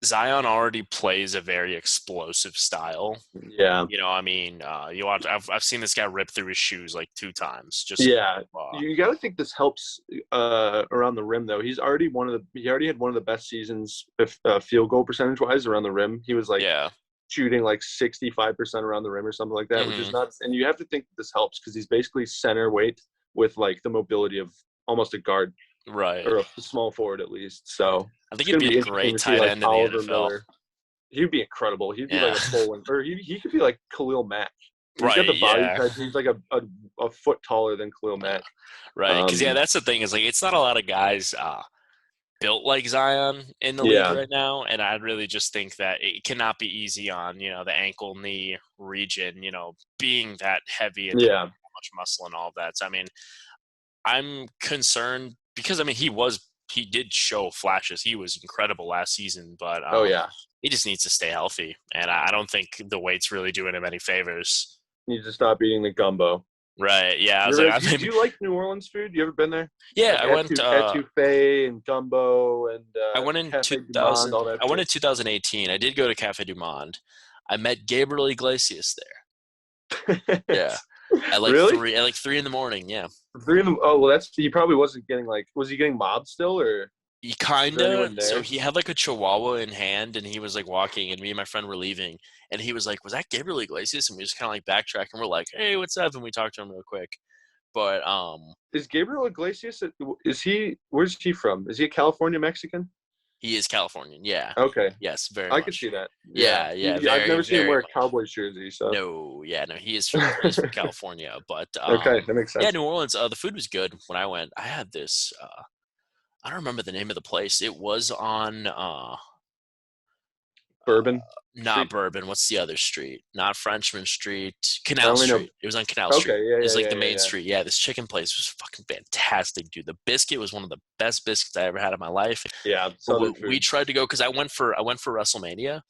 Zion already plays a very explosive style. Yeah. I mean, I've seen this guy rip through his shoes like 2 times. You got to think this helps around the rim, though. He already had one of the best seasons field goal percentage-wise around the rim. He was, like, shooting like 65% around the rim or something like that, which is nuts. And you have to think this helps because he's basically center weight with like the mobility of almost a guard, right, or a small forward at least. So I think he'd be a great tight end in the NFL. Miller. He'd be incredible. He'd be like a full, or he could be like Khalil Mack. He's got the body type. He's like a foot taller than Khalil Mack. Right, because that's the thing is like it's not a lot of guys built like Zion in the league right now, and I really just think that it cannot be easy on the ankle knee region, being that heavy and how much muscle and all of that. So I mean, I'm concerned because I mean he did show flashes. He was incredible last season, but he just needs to stay healthy, and I don't think the weight's really doing him any favors. He needs to stop eating the gumbo. Right, yeah. Do you like New Orleans food? You ever been there? Yeah, like I went etouffee and gumbo and I went in 2000. I went in 2018. I did go to Cafe Du Monde. I met Gabriel Iglesias there. Yeah, at like really? At like 3 in the morning. Yeah. 3 in the he probably wasn't getting was he getting mobbed still or? He kinda. So he had like a chihuahua in hand, and he was like walking, and me and my friend were leaving, and he was like, "Was that Gabriel Iglesias?" And we just kind of like backtrack, and we're like, "Hey, what's up?" And we talked to him real quick. But is Gabriel Iglesias? Where's he from? Is he a California Mexican? He is Californian. Yeah. Okay, Yes, very I much. could see that. Yeah, I've very, never seen him very wear a much. Cowboys jersey, so No, yeah, no, he's from California, but okay, that makes yeah, sense. New Orleans. The food was good when I went. I had this. I don't remember the name of the place. It was on Bourbon not Street. Bourbon. What's the other street? Not Frenchman Street. I Canal only know. Street. It was on Canal Street. Okay, yeah, It was yeah, like yeah, the yeah, main yeah. street. Yeah, this chicken place was fucking fantastic, dude. The biscuit was one of the best biscuits I ever had in my life. Yeah, But Southern we food. tried to go because I went for WrestleMania,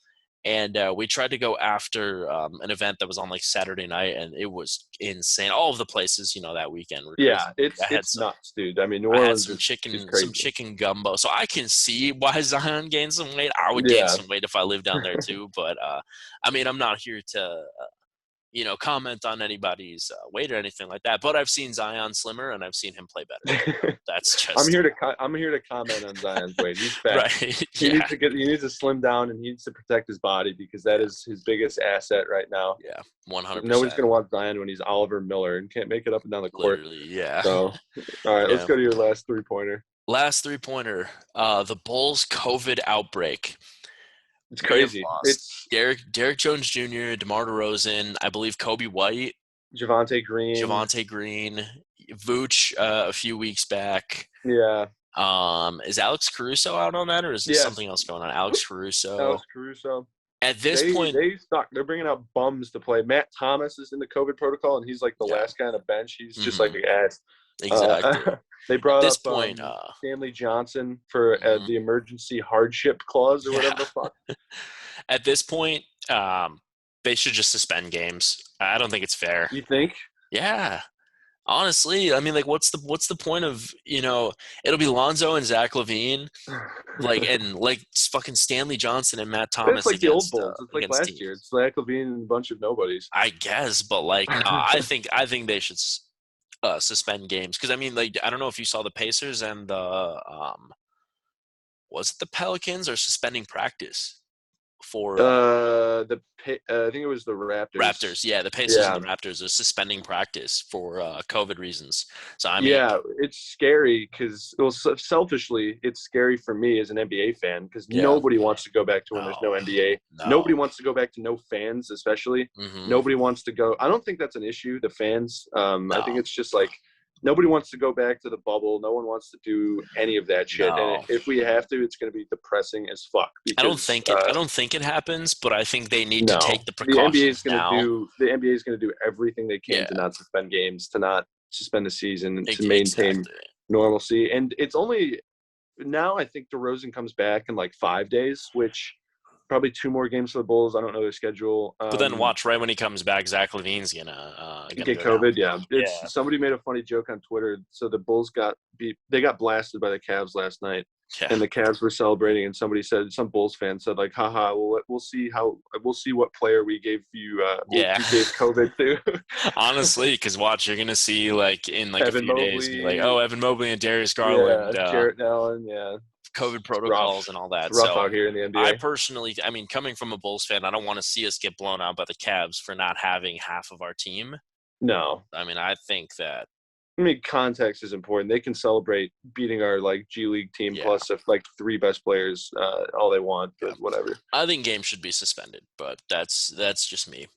and we tried to go after an event that was on like Saturday night, and it was insane. All of the places, that weekend were Yeah, crazy. I had it's nuts, dude. I mean, New I had Orleans some is just some crazy. chicken gumbo. So I can see why Zion gained some weight. I would gain Yeah, some weight if I lived down there too. But I mean, I'm not here to comment on anybody's weight or anything like that. But I've seen Zion slimmer and I've seen him play better. That's just I'm here to comment on Zion's weight. He's fat. right. He Yeah. needs to slim down and he needs to protect his body because that is his biggest asset right now. Yeah. Nobody's 100%. gonna want Zion when he's Oliver Miller and can't make it up and down the court. Literally. Yeah. So, all right, let's Yeah. go to your last 3-pointer. Last 3-pointer. The Bulls COVID outbreak. It's We have crazy. lost It's Derek Jones Jr., DeMar DeRozan, I believe Kobe White, Javante Green. Javante Green, Vooch a few weeks back. Yeah. Is Alex Caruso out on that, or is there Yes. something else going on? Alex Caruso. Alex Caruso. At this point, they suck. They're bringing out bums to play. Matt Thomas is in the COVID protocol, and he's like the last guy on the bench. He's just like an ass. exactly. They brought At this up point, Stanley Johnson for the emergency hardship clause or whatever the fuck. At this point, they should just suspend games. I don't think it's fair. You think? Yeah. Honestly, I mean, like, what's the point of it'll be Lonzo and Zach LaVine, and fucking Stanley Johnson and Matt Thomas. It's like the old against, Bulls. It's like last teams. year. It's Zach LaVine and a bunch of nobodies. I guess, but no, I think they should suspend games because I mean, like, I don't know if you saw the Pacers and the was it the Pelicans are suspending practice for I think it was the Raptors. Raptors, yeah, the Pacers and the Raptors are suspending practice for COVID reasons. So I mean, yeah, it's scary because selfishly, it's scary for me as an NBA fan because nobody wants to go back to when there's no NBA. No. Nobody wants to go back to no fans, especially. Nobody wants to go. I don't think that's an issue. The fans. No. I think it's just like nobody wants to go back to the bubble. No one wants to do any of that shit. No. And if we have to, it's going to be depressing as fuck. Because, I don't think it happens, but I think they need to take the precautions. The NBA is going to do everything they can to not suspend games, to not suspend the season, and to maintain normalcy. And it's only now I think DeRozan comes back in like 5 days, which probably 2 more games for the Bulls. I don't know their schedule. But then watch, right when he comes back, Zach LaVine's gonna get COVID. Somebody made a funny joke on Twitter. So the Bulls got beat. They got blasted by the Cavs last night, and the Cavs were celebrating. And somebody said, some Bulls fan said, like, "Haha, we'll see what player we gave you. We gave COVID to." Honestly, because watch, you're gonna see like in like Evan a few days, be like, oh, Evan Mobley and Darius Garland, Jarrett Allen, COVID protocols and all that. It's rough out here in the NBA. I personally, I mean, coming from a Bulls fan, I don't want to see us get blown out by the Cavs for not having half of our team. No. I mean, I think that. I mean, context is important. They can celebrate beating our like G League team plus if like 3 best players all they want, but whatever. I think games should be suspended, but that's just me.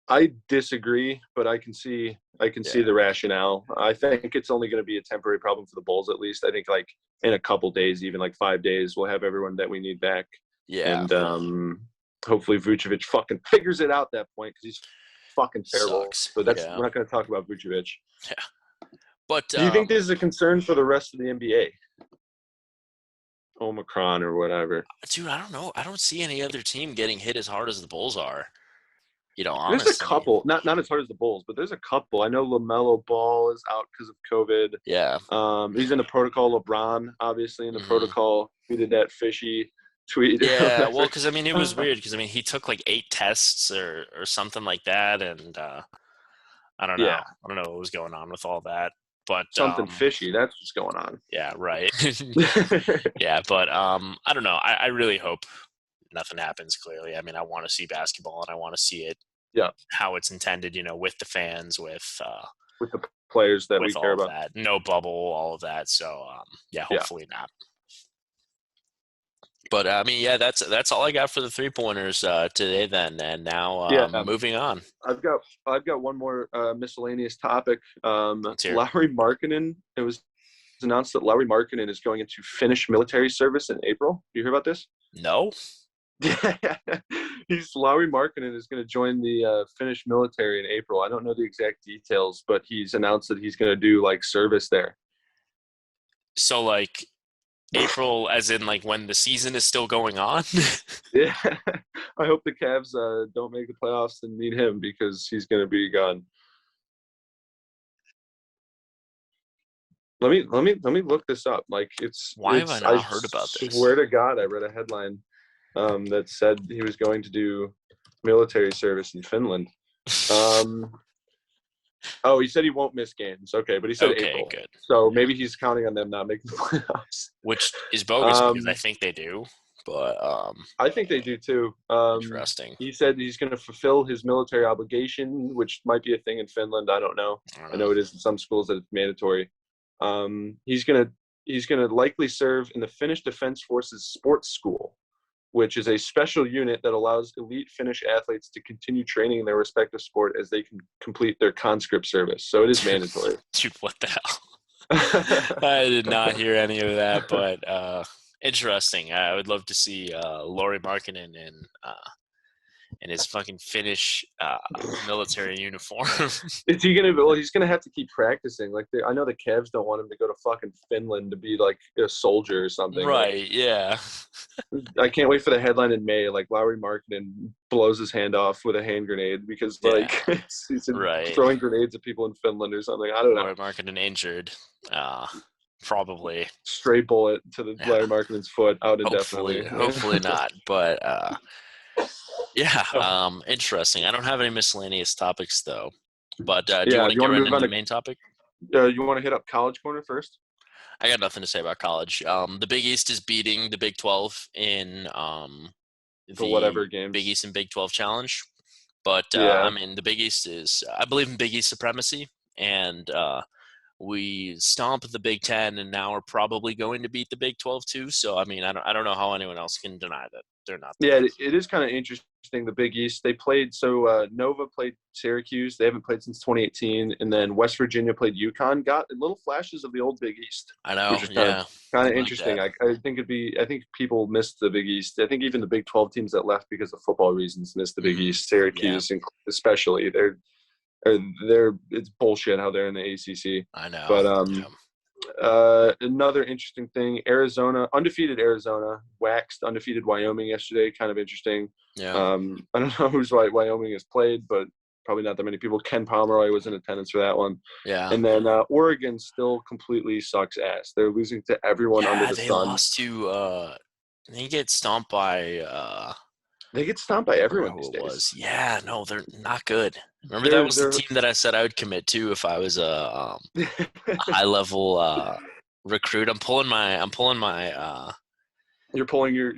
I disagree, but I can see the rationale. I think it's only going to be a temporary problem for the Bulls, at least. I think like in a couple days, even like 5 days, we'll have everyone that we need back. Yeah. And hopefully Vucevic fucking figures it out at that point because he's fucking terrible. Sucks. But we're not going to talk about Vucevic. Yeah. But do you think this is a concern for the rest of the NBA? Omicron or whatever. Dude, I don't know. I don't see any other team getting hit as hard as the Bulls are. Honestly. There's a couple, not as hard as the Bulls, but there's a couple. I know LaMelo Ball is out because of COVID. Yeah. He's in the protocol. LeBron, obviously, in the protocol. He did that fishy tweet. Yeah, well, because, I mean, it was weird because, I mean, he took like 8 tests or something like that, and I don't know. Yeah. I don't know what was going on with all that. But something fishy. That's what's going on. Yeah, right. Yeah, but I don't know. I really hope nothing happens, clearly. I mean, I want to see basketball, and I want to see it how it's intended, with the fans, with the players that we care about. That. No bubble, all of that. So, hopefully not. But I mean, yeah, that's all I got for the 3-pointers today. Then and now Yeah, moving on. I've got one more miscellaneous topic. Let's hear it. Lowry Markkanen. It was announced that Lowry Markkanen is going into Finnish military service in April. Do you hear about this? No. Yeah, he's Lowry Markkanen is going to join the Finnish military in April. I don't know the exact details, but he's announced that he's going to do like service there. So like April, as in like when the season is still going on. Yeah, I hope the Cavs don't make the playoffs and need him because he's going to be gone. Let me look this up. Like Why have I I not heard about this? swear to God, I read a headline that said he was going to do military service in Finland. Oh, he said he won't miss games. Okay, but he said Okay, April. good. So maybe he's counting on them not making the playoffs. Which is bogus because I Um, think they do. But I think they do too. interesting. He said he's going to fulfill his military obligation, which might be a thing in Finland. I don't know. I don't I know. know it is in some schools that it's mandatory. He's gonna likely serve in the Finnish Defense Forces Sports School, which is a special unit that allows elite Finnish athletes to continue training in their respective sport as they can complete their conscript service. So it is mandatory. Dude, what the hell? I did not hear any of that, but interesting. I would love to see Lauri Markkanen in his fucking Finnish military uniform. Is he gonna? Well, he's gonna have to keep practicing. Like I know the Cavs don't want him to go to fucking Finland to be like a soldier or something. Like Right, yeah. I can't wait for the headline in May. Like Lowry Markkanen blows his hand off with a hand grenade because Yeah. like he's Right. throwing grenades at people in Finland or something. I don't know. Lauri Markkanen injured. Probably. Stray bullet to the Yeah. Larry Markkanen's foot out indefinitely. Hopefully not. But yeah, Oh, interesting. I don't have any miscellaneous topics though. But do you yeah. want to You get want to right move into on the main topic? to? You want to hit up College Corner first? I got nothing to say about college. The Big East is beating the Big 12 in For the whatever Big games. East and Big 12 challenge. But I Yeah. mean, the Big East is, I believe in Big East supremacy, and we stomped the Big 10, and now we're probably going to beat the Big 12 too. So I mean, I don't know how anyone else can deny that they're not the Yeah, best. it is kind of interesting. The Big East, they played. So Nova played Syracuse. They haven't played since 2018, and then West Virginia played UConn. Got little flashes of the old Big East, I know, which is yeah, kind I of like interesting. that. I think it'd be. I think people missed the Big East. I think even the Big 12 teams that left because of football reasons missed the Big Hmm. East. Yeah, Syracuse, especially, it's bullshit how they're in the ACC. I know. But Yeah, another interesting thing, Arizona, undefeated Arizona, waxed undefeated Wyoming yesterday. Kind of interesting. yeah, I don't know who's Wyoming has played, but probably not that many people. Ken Pomeroy was in attendance for that one. yeah. And then Oregon still completely sucks ass. They're losing to everyone under Yeah, the they sun. lost to they get stomped by They get stomped by remember everyone who these it days. was. Yeah, no, they're not good. Remember that They're was the they're team that I said I would commit to if I was a high level recruit. you're pulling your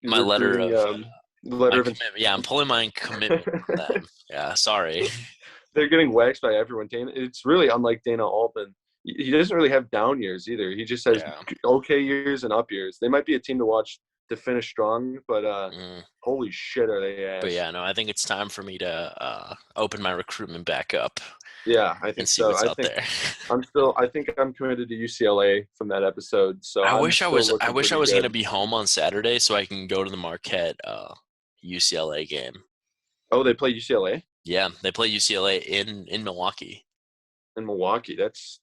My letter recruiting of my letter of commitment. Yeah, I'm pulling my commitment from them. Yeah, sorry. they're getting waxed by everyone. It's really unlike Dana Altman. He doesn't really have down years either. He just has Yeah. okay years and up years. They might be a team to watch to finish strong, but Mm. holy shit, are they But ass? yeah, no, I think it's time for me to open my recruitment back up Yeah, I and think see so. what's out there. I think I'm committed to UCLA from that episode, so I'm still I looking wish I pretty was gonna good. be home on Saturday so I can go to the Marquette UCLA game. Oh, they play UCLA Yeah, they play UCLA in Milwaukee. in Milwaukee. That's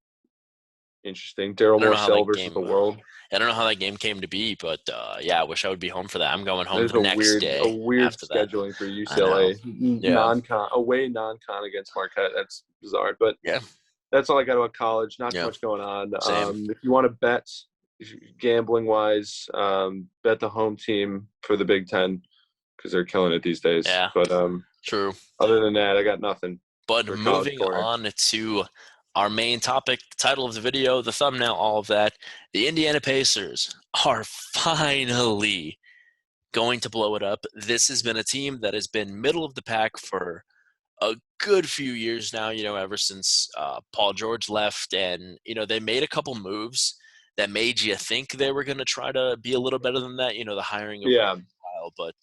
interesting. Daryl I don't know how Morcell that versus the game. world. I don't know how that game came to be, but yeah, I wish I would be home for that. I'm going home There's the next a day weird after that. scheduling for I know. UCLA. Yeah. Non-con against Marquette. That's bizarre, but Yeah. that's all I got about college. Not too Yeah. much going on. Same. If you want to bet, gambling wise, bet the home team for the Big Ten because they're killing it these days. Yeah. But True. other than that, I got nothing But for College moving Corner. on to our main topic, the title of the video, the thumbnail, all of that. The Indiana Pacers are finally going to blow it up. This has been a team that has been middle of the pack for a good few years now, ever since Paul George left. And, they made a couple moves that made you think they were going to try to be a little better than that. The hiring of Yeah. Carlile, but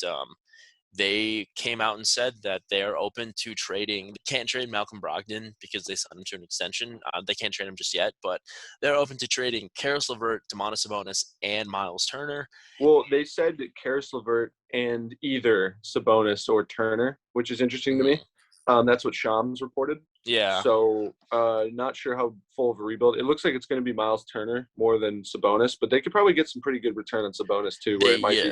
they came out and said that they're open to trading. They can't trade Malcolm Brogdon because they signed him to an extension. They can't trade him just yet, but they're open to trading Karis LeVert, Domantas Sabonis, and Miles Turner. Well, they said that Karis LeVert and either Sabonis or Turner, which is interesting to me. That's what Shams reported. Yeah. So not sure how full of a rebuild. It looks like it's going to be Miles Turner more than Sabonis, but they could probably get some pretty good return on Sabonis too, where it might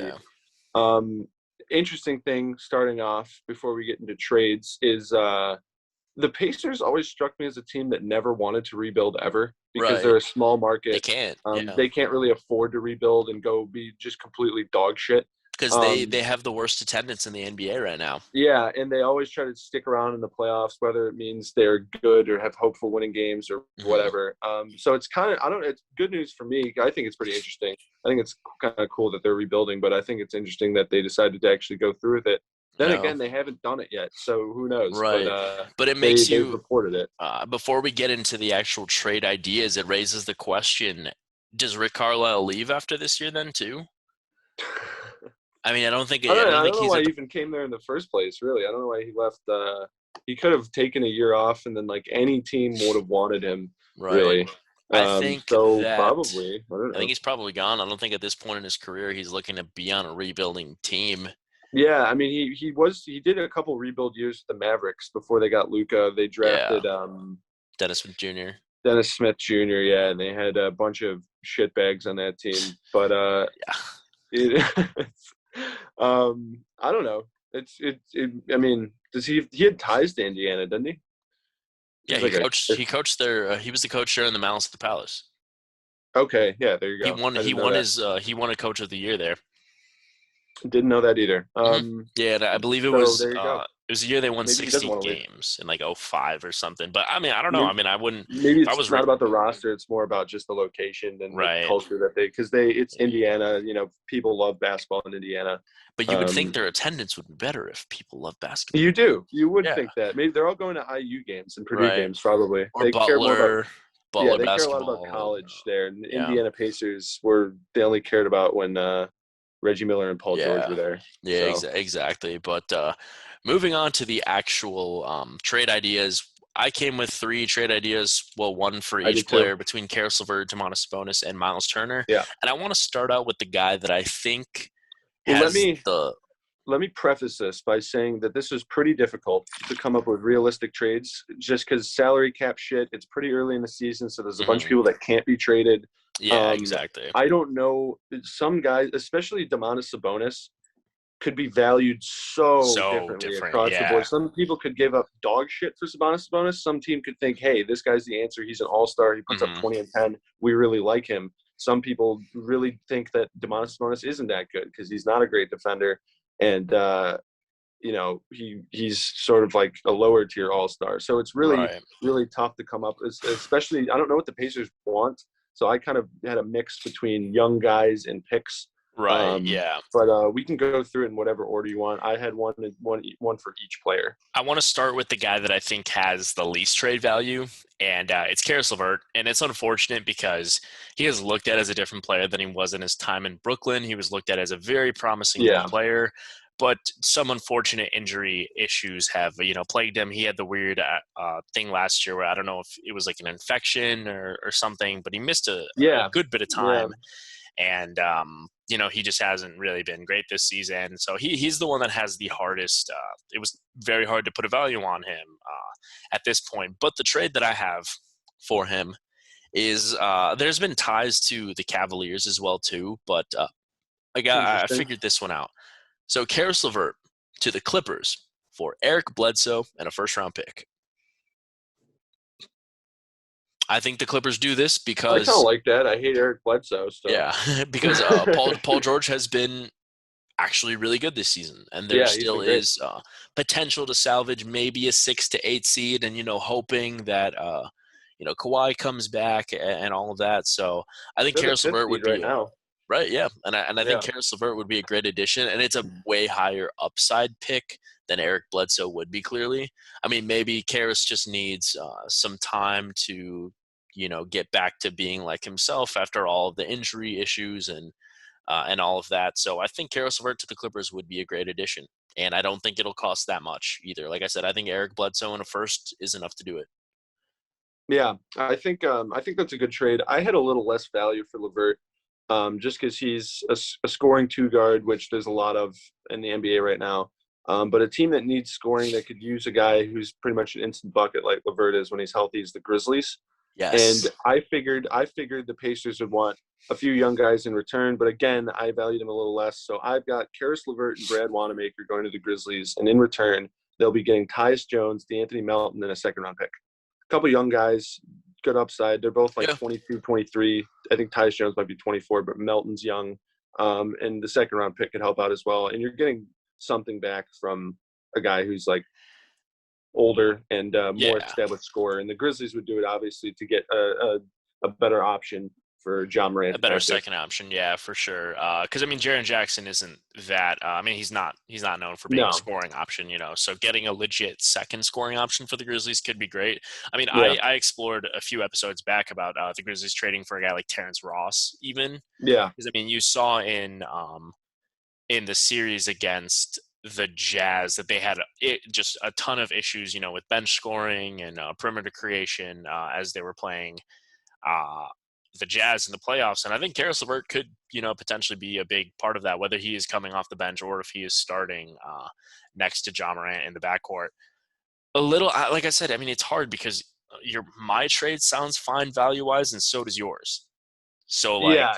be. Interesting thing starting off before we get into trades is the Pacers always struck me as a team that never wanted to rebuild ever because they're a small market. They can't. They can't really afford to rebuild and go be just completely dog shit. Because they have the worst attendance in the NBA right now. Yeah, and they always try to stick around in the playoffs, whether it means they're good or have hopeful winning games or whatever. So it's kind of it's good news for me. I think it's pretty interesting. I think it's kind of cool that they're rebuilding, but I think it's interesting that they decided to actually go through with it. Then again, they haven't done it yet, so who knows? Right. But it makes they've reported it. Before we get into the actual trade ideas, it raises the question: does Rick Carlile leave after this year then too? I mean, I don't know why he even came there in the first place, really. I don't know why he left. He could have taken a year off, and then any team would have wanted him, really. I think probably. I think he's probably gone. I don't think at this point in his career he's looking to be on a rebuilding team. Yeah, I mean, he did a couple rebuild years with the Mavericks before they got Luca. They drafted Dennis Smith Jr. Dennis Smith Jr. Yeah, and they had a bunch of shitbags on that team. But I don't know. I mean, he had ties to Indiana, didn't he? Yeah, he coached there. He was the coach there in the Malice at the Palace. Okay, yeah, there you go. He won a coach of the year there. Didn't know that either. Yeah, I believe it was. It was the year they won 60 games in 05 or something. But I mean, I don't know. I mean, I wouldn't. Maybe it's not about the roster. It's more about just the location and the culture that it's Indiana. People love basketball in Indiana. But you would think their attendance would be better if people love basketball. You do. You would think that. Maybe they're all going to IU games and Purdue games, probably. Or Butler. They care a lot about college there. And Indiana Pacers they only cared about when Reggie Miller and Paul George were there. Yeah, exactly. But moving on to the actual trade ideas, I came with 3 trade ideas. Well, one for each player between Karis LeVert, Domantas Sabonis, and Miles Turner. Yeah. And I want to start out with the guy that I think has Let me preface this by saying that this is pretty difficult to come up with realistic trades just because salary cap shit, it's pretty early in the season, so there's a bunch of people that can't be traded. Yeah, exactly. I don't know. Some guys, especially Domantas Sabonis, could be valued so differently across the board. Some people could give up dog shit for Sabonis. Some team could think, hey, this guy's the answer. He's an all-star. He puts up 20 and 10. We really like him. Some people really think that Domantas Sabonis isn't that good because he's not a great defender. And, he's sort of like a lower tier all-star. So it's really, really tough to come up, especially I don't know what the Pacers want. So I kind of had a mix between young guys and picks. But we can go through it in whatever order you want. I had one for each player. I want to start with the guy that I think has the least trade value, and it's Karis LeVert. And it's unfortunate because he is looked at as a different player than he was in his time in Brooklyn. He was looked at as a very promising young player, but some unfortunate injury issues have plagued him. He had the weird thing last year where I don't know if it was like an infection or something, but he missed a good bit of time. And he just hasn't really been great this season. So he's the one that has the hardest. It was very hard to put a value on him at this point. But the trade that I have for him is there's been ties to the Cavaliers as well too. But I figured this one out. So Karis LeVert to the Clippers for Eric Bledsoe and a first-round pick. I think the Clippers do this because I kind of like that. I hate Eric Bledsoe. So. Yeah, because Paul George has been actually really good this season, and there still is potential to salvage maybe a 6 to 8 seed, and hoping that Kawhi comes back and all of that. So I think Karis LeVert would be right now. Right, yeah, and I think Karis LeVert would be a great addition, and it's a way higher upside pick than Eric Bledsoe would be. Clearly, I mean, maybe Karis just needs some time to, get back to being like himself after all of the injury issues and all of that. So I think Karis LeVert to the Clippers would be a great addition. And I don't think it'll cost that much either. Like I said, I think Eric Bledsoe in a first is enough to do it. Yeah, I think that's a good trade. I had a little less value for LeVert, just because he's a scoring two guard, which there's a lot of in the NBA right now. But a team that needs scoring that could use a guy who's pretty much an instant bucket like LeVert is when he's healthy is the Grizzlies. And Yes. I figured the Pacers would want a few young guys in return, but again, I valued him a little less. So I've got Karis LeVert and Brad Wanamaker going to the Grizzlies, and in return, they'll be getting Tyus Jones, DeAnthony Melton, and a second-round pick. A couple young guys, good upside. They're both like Yeah. 22, 23. I think Tyus Jones might be 24, but Melton's young. And the second-round pick could help out as well. And you're getting something back from a guy who's like older and more Yeah. established scorer. And the Grizzlies would do it obviously to get a better option for John Morant. A better second option, yeah, for sure. Because I mean, Jaren Jackson isn't that. I mean, he's not known for being a scoring option, So getting a legit second scoring option for the Grizzlies could be great. I mean, Yeah. I explored a few episodes back about the Grizzlies trading for a guy like Terrence Ross, even. Yeah. Because I mean, you saw in the series against the Jazz that they had just a ton of issues, with bench scoring and perimeter creation as they were playing the Jazz in the playoffs. And I think Karis LeVert could, potentially be a big part of that, whether he is coming off the bench or if he is starting next to John Morant in the backcourt. A little, like I said, I mean, it's hard because my trade sounds fine value-wise, and so does yours. So, like, Yeah,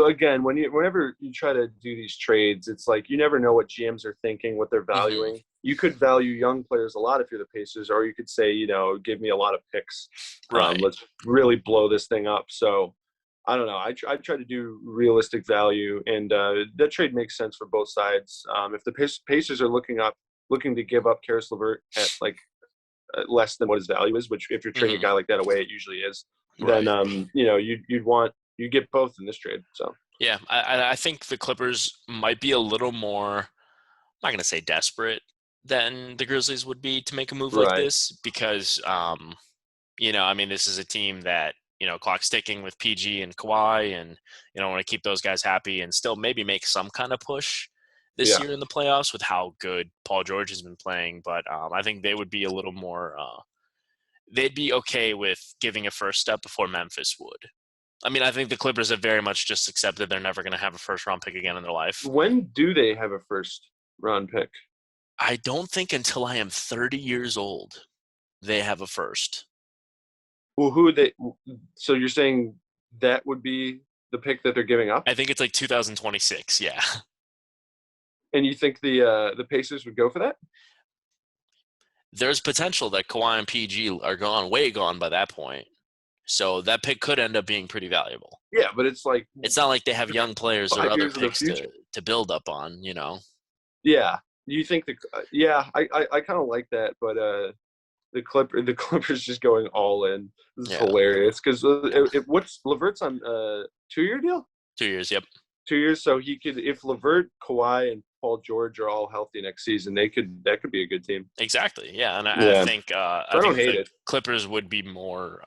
again, whenever you try to do these trades, it's like you never know what GMs are thinking, what they're valuing. You could value young players a lot if you're the Pacers, or you could say, give me a lot of picks. Right. Let's really blow this thing up. So I don't know. I try to do realistic value, and that trade makes sense for both sides. If the Pacers are looking to give up Karis LeVert at like less than what his value is, which if you're trading a guy like that away, it usually is. Right. Then you'd get both in this trade. So yeah, I think the Clippers might be a little more, I'm not going to say desperate than the Grizzlies would be to make a move like this because, I mean, this is a team that, clock's ticking with PG and Kawhi, and, want to keep those guys happy and still maybe make some kind of push this year in the playoffs with how good Paul George has been playing. But I think they would be a little more they'd be okay with giving a first step before Memphis would. I mean, I think the Clippers have very much just accepted they're never going to have a first-round pick again in their life. When do they have a first-round pick? I don't think until I am 30 years old they have a first. Well, so you're saying that would be the pick that they're giving up? I think it's like 2026, yeah. And you think the Pacers would go for that? There's potential that Kawhi and PG are way gone by that point. So that pick could end up being pretty valuable. Yeah, but it's like it's not like they have young players or other picks to build up on, Yeah, you think I kind of like that, but the Clippers just going all in. This is hilarious because what's LeVert's on a 2-year deal? 2 years, yep. 2 years, so he could, if LeVert, Kawhi, and Paul George are all healthy next season, that could be a good team. Exactly, yeah, and I think I don't hate it. Clippers would be more,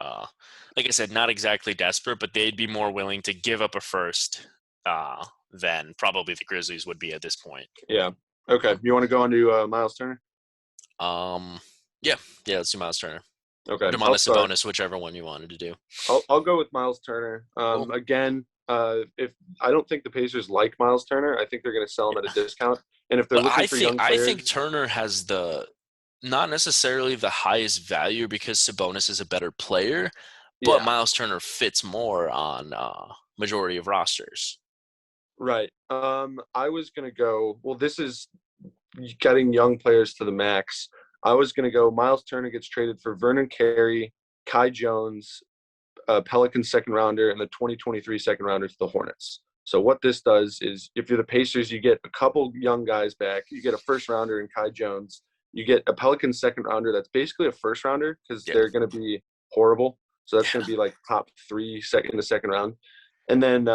like I said, not exactly desperate, but they'd be more willing to give up a first than probably the Grizzlies would be at this point. Yeah. Okay. You want to go on to Miles Turner? Yeah. Let's do Miles Turner. Okay. Domantas Sabonis, whichever one you wanted to do. I'll go with Miles Turner. Cool. Again, if I don't think the Pacers like Miles Turner, I think they're going to sell him at a discount. And if they're looking for young players, I think Turner has not necessarily the highest value because Sabonis is a better player, but Miles Turner fits more on majority of rosters. Right. I was going to go. Well, this is getting young players to the max. I was going to go. Miles Turner gets traded for Vernon Carey, Kai Jones, Pelicans second rounder, and the 2023 second rounder to the Hornets. So what this does is, if you're the Pacers, you get a couple young guys back. You get a first rounder in Kai Jones. You get a Pelicans second rounder that's basically a first rounder because they're going to be horrible. So that's going to be like top 3 in the second round. And then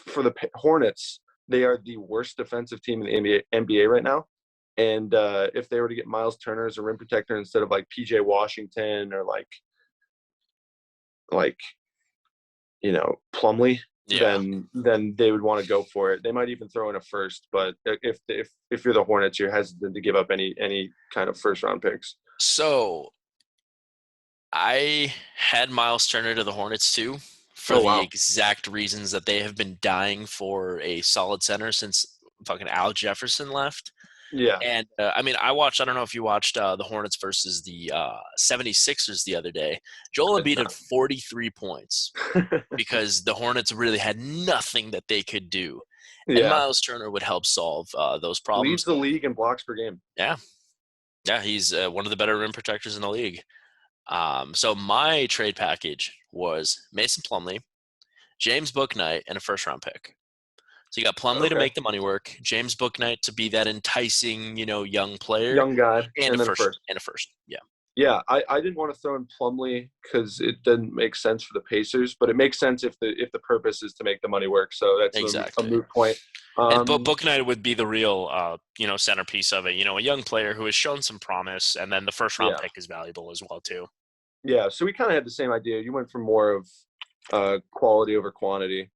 for the Hornets, they are the worst defensive team in the NBA right now. And if they were to get Miles Turner as a rim protector instead of like PJ Washington or like like, Plumlee, Yeah. then they would want to go for it. They might even throw in a first, but if you're the Hornets, you're hesitant to give up any kind of first round picks. So I had Miles Turner to the Hornets too, for Oh the wow. exact reasons that they have been dying for a solid center since fucking Al Jefferson left. Yeah. And I don't know if you watched the Hornets versus the 76ers the other day. Joel I did Embiid had not. 43 points because the Hornets really had nothing that they could do. And Yeah. Miles Turner would help solve those Leads problems. the league in blocks per game. Yeah. Yeah, he's one of the better rim protectors in the league. So my trade package was Mason Plumlee, James Bouknight, and a first-round pick. So you got Plumlee to Okay. make the money work, James Bouknight to be that enticing, young player, Young guy, and a and then a first first. and a first. Yeah, Yeah, I didn't want to throw in Plumlee because it didn't make sense for the Pacers, but it makes sense if the purpose is to make the money work. So that's a exactly. moot point. And Bouknight would be the real, centerpiece of it. A young player who has shown some promise, and then the first round Yeah, pick is valuable as well too. yeah. So we kind of had the same idea. You went for more of quality over quantity.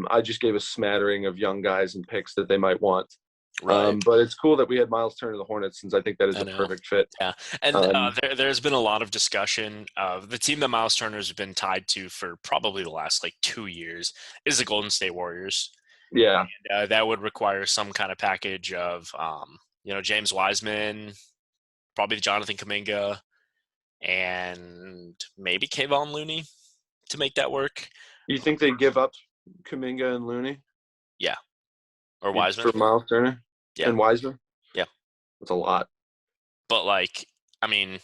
I just gave a smattering of young guys and picks that they might want. Right. But it's cool that we had Miles Turner to the Hornets since I think that is I a know. perfect fit. Yeah, and Um, there's been a lot of discussion of the team that Miles Turner's been tied to for probably the last 2 years is the Golden State Warriors. yeah, That would require some kind of package of, James Wiseman, probably Jonathan Kuminga, and maybe Kayvon Looney to make that work. you think they give up Kuminga and Looney Yeah, or Wiseman. for Miles Turner Yeah, and Wiseman? yeah. That's a lot. But I mean,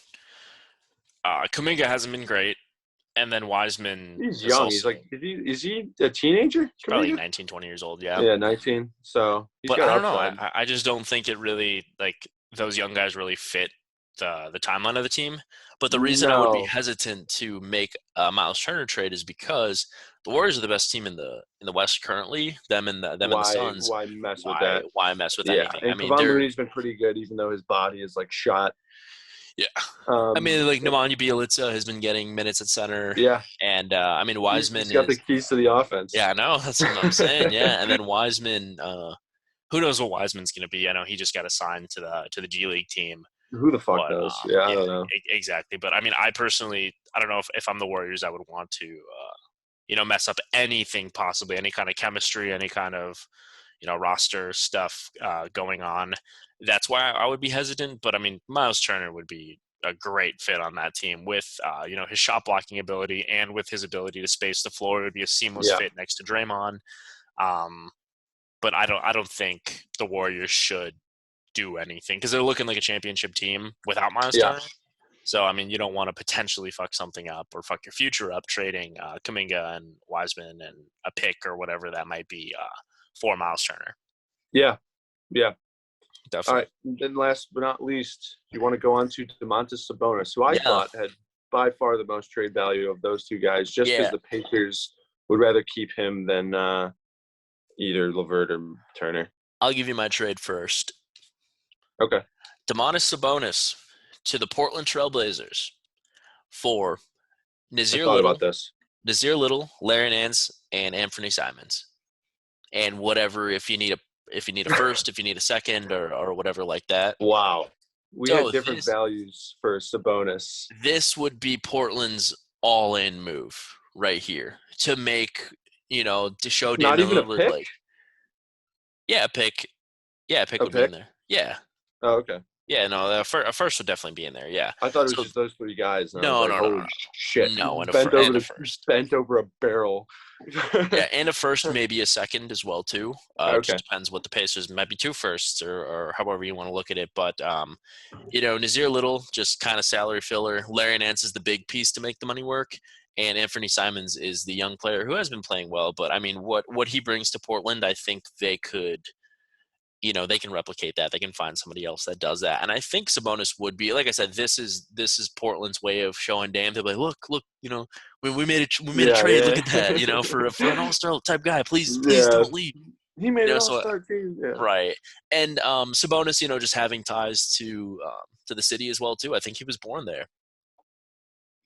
Kuminga hasn't been great, and then Wiseman He's is young. He's also like, is he a teenager? probably Kuminga? 19, 20 years old. Yeah. Yeah, 19. So he's But got I don't know. upside. I just don't think it really those young guys really fit the timeline of the team. But the reason I would be No. hesitant to make a Miles Turner trade is because the Warriors are the best team in the West currently. Them and the Why Suns. why mess with Why that? why mess with Yeah, anything? I and mean, Kevon Looney's been pretty good, even though his body is like shot. yeah. I mean, Um, Nemanja Bjelica has been getting minutes at center, yeah, and he's Wiseman got the is. keys to the offense. Yeah, I know. That's what I'm saying. Yeah, and then Wiseman. Who knows what Wiseman's going to be? I know he just got assigned to the G League team. Who the fuck But knows? Yeah, I yeah, don't know. exactly. But I mean, I personally, I don't know if I'm the Warriors, I would want to, mess up anything possibly, any kind of chemistry, any kind of, roster stuff going on. That's why I would be hesitant. But I mean, Miles Turner would be a great fit on that team with, his shot blocking ability and with his ability to space the floor. It would be a seamless Yeah, fit next to Draymond. Um, but I don't think the Warriors should do anything because they're looking like a championship team without Miles yeah, Turner. So I mean, you don't want to potentially fuck something up or fuck your future up trading Kuminga and Wiseman and a pick or whatever that might be for Miles Turner. yeah, yeah. All Definitely. right. Then last but not least, you want to go on to Domantas Sabonis, who I Yeah. thought had by far the most trade value of those two guys, just because Yeah. the Pacers would rather keep him than either LeVert or Turner. I'll give you my trade first. Okay. Domantas Sabonis to the Portland Trailblazers for I Nazir thought about Little, this. Larry Nance, and Anthony Simons. And whatever, if you need a first, if you need a second, or whatever like that. Wow. We So had different values for Sabonis. this would be Portland's all-in move right here to make, to show Not Damian even a Lillard pick? yeah, a pick A would be in pick? there. Yeah, Oh, okay. yeah, no, a first would definitely be in there. Yeah. I thought it was So just those three guys, and I was no, like, no, no, "Holy no, shit!" no, and Bent a first. bent over a barrel. Yeah, and a first, maybe a second as well too. It Okay. just depends what the Pacers might be two firsts or however you want to look at it. But Nazir Little just kind of salary filler. Larry Nance is the big piece to make the money work, and Anthony Simons is the young player who has been playing well. But I mean, what he brings to Portland, I think they could. They can replicate that. They can find somebody else that does that. And I think Sabonis would be, like I said, this is Portland's way of showing Dame. They'll be like, look, we made a Yeah, trade. Look yeah. at that, for an all-star type guy. Please Yeah. don't leave. He made an So all-star team. Yeah. right. And Sabonis, just having ties to the city as well too. I think he was born there.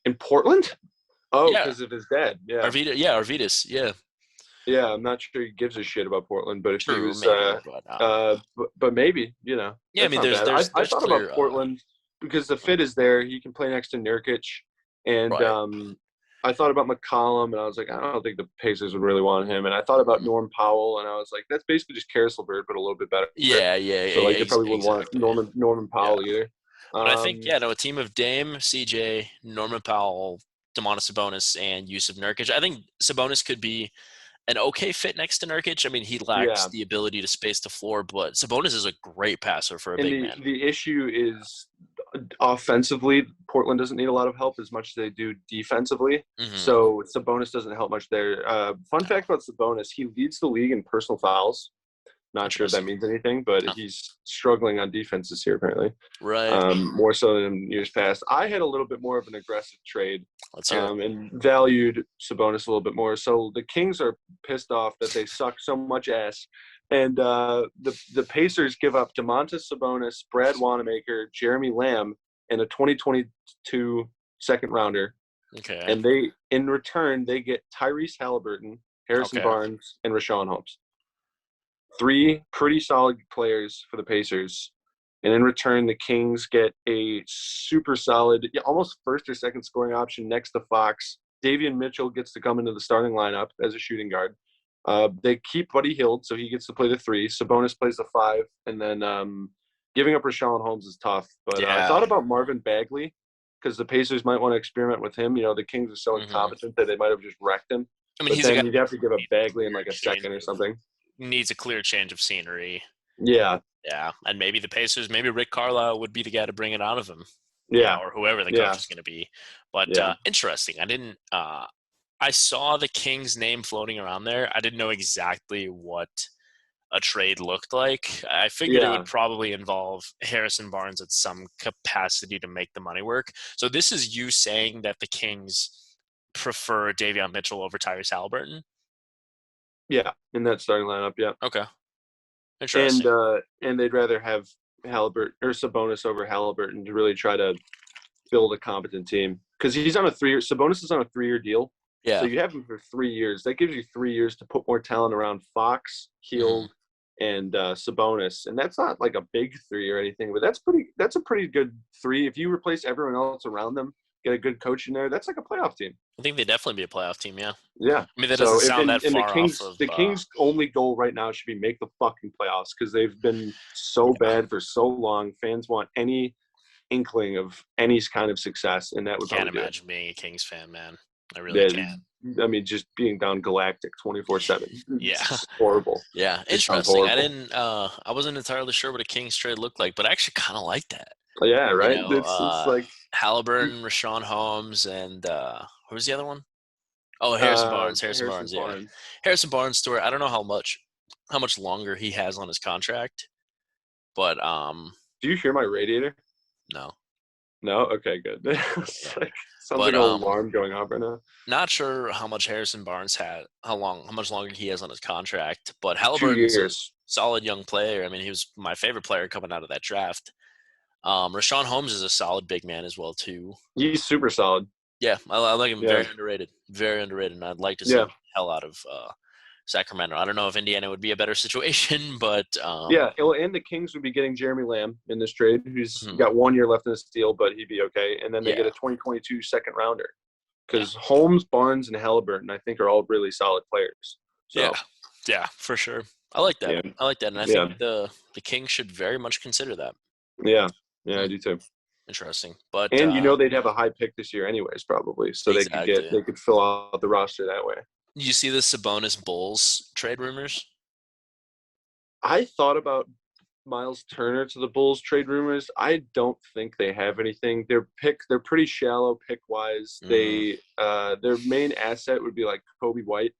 In Portland? Oh, Yeah, because of his dad. Yeah. Arvidas. Yeah, Yeah, I'm not sure he gives a shit about Portland, but if he true, was, maybe, but but maybe, yeah. I that's mean, not bad. I there's thought about clear. Portland because the fit is there. He can play next to Nurkic, and Right. I thought about McCollum, and I was like, I don't think the Pacers would really want him. And I thought about Mhm. Norm Powell, and I was like, that's basically just Caris LeVert, but a little bit better. So like, they probably wouldn't want Exactly. Norman Yeah, Powell either. but I think Um, no, a team of Dame, CJ, Norman Powell, Domantas Sabonis, and Yusuf Nurkic. I think Sabonis could be an okay fit next to Nurkic. I mean, he lacks yeah, the ability to space the floor, but Sabonis is a great passer for a and big the man. the issue is offensively, Portland doesn't need a lot of help as much as they do defensively. Mm-hmm. So Sabonis doesn't help much there. Fun fact about Sabonis: he leads the league in personal fouls. Not sure if that Interesting. means anything, but No. he's struggling on defense this year apparently, Right. more so than years past. I had a little bit more of an aggressive trade, Let's hear it. and valued Sabonis a little bit more. So the Kings are pissed off that they suck so much ass. And the Pacers give up Domantas Sabonis, Brad Wanamaker, Jeremy Lamb, and a 2022 second rounder. Okay. And they, in return, they get Tyrese Halliburton, Harrison Okay. Barnes, and Rashawn Holmes. Three pretty solid players for the Pacers. And in return, the Kings get a super solid, almost first or second scoring option next to Fox. Davion Mitchell gets to come into the starting lineup as a shooting guard. They keep Buddy Hield, so he gets to play the three. Sabonis plays the five. And then giving up Rashawn Holmes is tough. But I Yeah. thought about Marvin Bagley because the Pacers might want to experiment with him. The Kings are so Mm-hmm. incompetent that they might have just wrecked him. I mean, But he's a guy then you'd have to give up Bagley in like a change second or of, something. needs a clear change of scenery. Yeah. Yeah, and maybe the Pacers, maybe Rick Carlisle would be the guy to bring it out of him, Yeah. or whoever the coach Yeah. is going to be. But Yeah. interesting. I didn't. I saw the Kings name floating around there. I didn't know exactly what a trade looked like. I figured it Yeah. would probably involve Harrison Barnes at some capacity to make the money work. So this is you saying that the Kings prefer Davion Mitchell over Tyrese Halliburton? Yeah. In that starting lineup. Yeah. Okay, interesting. And they'd rather have Halliburton or Sabonis over Halliburton to really try to build a competent team because he's on a 3-year. Sabonis is on a 3-year deal. So Yeah. you have him for 3 years. That gives you 3 years to put more talent around Fox, Mm-hmm. Hield, and Sabonis. And that's not like a big 3 or anything, but that's a pretty good 3. If you replace everyone else around them, get a good coach in there, that's like a playoff team. I think they'd definitely be a playoff team, yeah. Yeah. I mean, that doesn't So if sound that and far off of The Kings' only goal right now should be make the fucking playoffs because they've been so yeah, bad for so long. Fans want any inkling of any kind of success, and that would can't probably do it. imagine being a Kings fan, man. I really can't. I mean, just being down galactic 24/7. Yeah. It's horrible. Yeah, Just sounds interesting. horrible. I wasn't entirely sure what a Kings trade looked like, but I actually kind of like that. Yeah, You right. know, It's like Halliburton, Rashawn Holmes, and who was the other one? Oh, Harrison Barnes. Harrison Harrison Barnes, yeah. Barnes. Harrison Barnes story. I don't know how much longer he has on his contract, but Do you hear my radiator? no. No. Okay, good. It's Yeah. like sounds But like an alarm going off right now. not sure how much Harrison Barnes had, how much longer he has on his contract. But 2 Halliburton's a years. solid young player. I mean, he was my favorite player coming out of that draft. Rashawn Holmes is a solid big man as well too. He's super solid. Yeah, I like him. Yeah. Very underrated, and I'd like to see Yeah. the hell out of Sacramento. I don't know if Indiana would be a better situation, but Yeah, and the Kings would be getting Jeremy Lamb in this trade, who's mhm. got 1 year left in this deal, but he'd be okay. And then they Yeah. get a 2022 second rounder because Holmes, Barnes, and Halliburton, I think, are all really solid players. So, yeah, for sure. I like that. Yeah. I like that, and I think the Kings should very much consider that. Yeah, I do too. Interesting, but And they'd have a high pick this year, anyways, probably, so exactly. they could fill out the roster that way. You see the Sabonis Bulls trade rumors? I thought about Miles Turner to the Bulls trade rumors. I don't think they have anything. They're pretty shallow pick wise. They their main asset would be like Kobe White,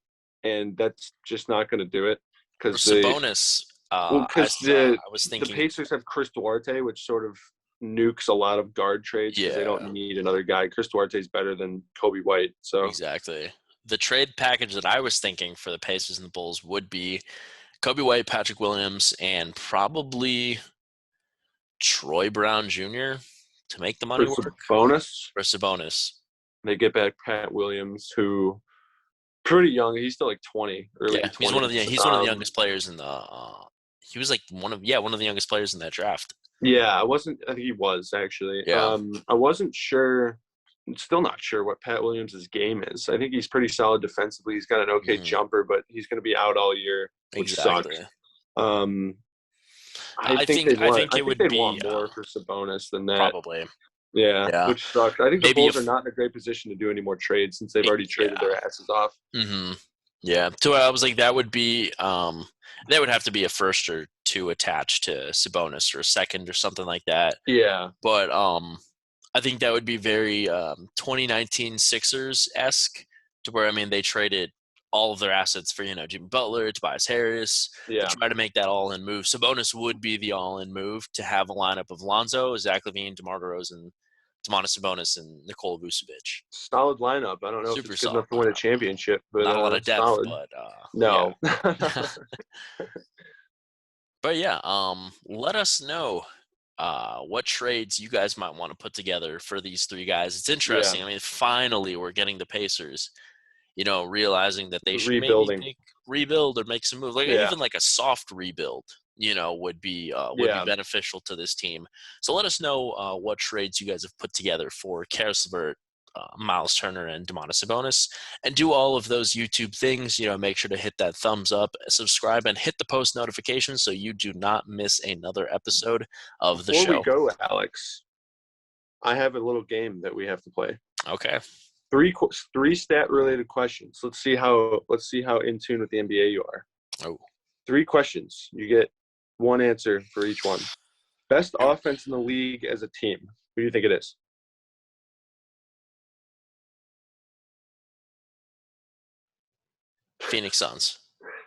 and that's just not going to do it because Sabonis. I was thinking the Pacers have Chris Duarte, which sort of nukes a lot of guard trades because they don't need another guy. Chris Duarte is better than Kobe White. So exactly. The trade package that I was thinking for the Pacers and the Bulls would be Kobe White, Patrick Williams, and probably Troy Brown Jr. to make the money work. Bonus For Sabonis. They get back Pat Williams, who pretty young. He's still like 20, early Yeah, 20s. he's one of the youngest players in the. He was like one of the youngest players in that draft. Yeah, I think he was actually. Yeah. I wasn't sure. I'm still not sure what Pat Williams' game is. I think he's pretty solid defensively. He's got an okay jumper, but he's going to be out all year, which Exactly. sucks. I think they'd would be want more for Sabonis than that. Probably. Yeah, which sucks. I think the Maybe Bulls are not in a great position to do any more trades since they've already traded their asses off. Mm-hmm. Yeah. So I was like, that would be that would have to be a first or two attached to Sabonis or a second or something like that. Yeah. But I think that would be very 2019 Sixers-esque, to where, I mean, they traded all of their assets for, Jimmy Butler, Tobias Harris, to try to make that all-in move. Sabonis would be the all-in move to have a lineup of Lonzo, Zach LaVine, DeMar DeRozan, Domantas Sabonis, and Nikola Vucevic. Solid lineup. I don't know if it's good enough to win a championship, but not a lot of depth, solid. But no. Yeah. But yeah, let us know what trades you guys might want to put together for these three guys. It's interesting. I mean, finally we're getting the Pacers, realizing that they should maybe rebuild or make some moves. Like even like a soft rebuild, would be beneficial to this team. So let us know what trades you guys have put together for Karis LeVert, Miles Turner, and Domantas Sabonis, and do all of those YouTube things. Make sure to hit that thumbs up, subscribe, and hit the post notifications so you do not miss another episode of the show. Before we go, Alex, I have a little game that we have to play. Okay. Three stat related questions. Let's see how in tune with the NBA you are. Oh. 3 questions. You get one answer for each one. Best offense in the league as a team. Who do you think it is? Phoenix Suns.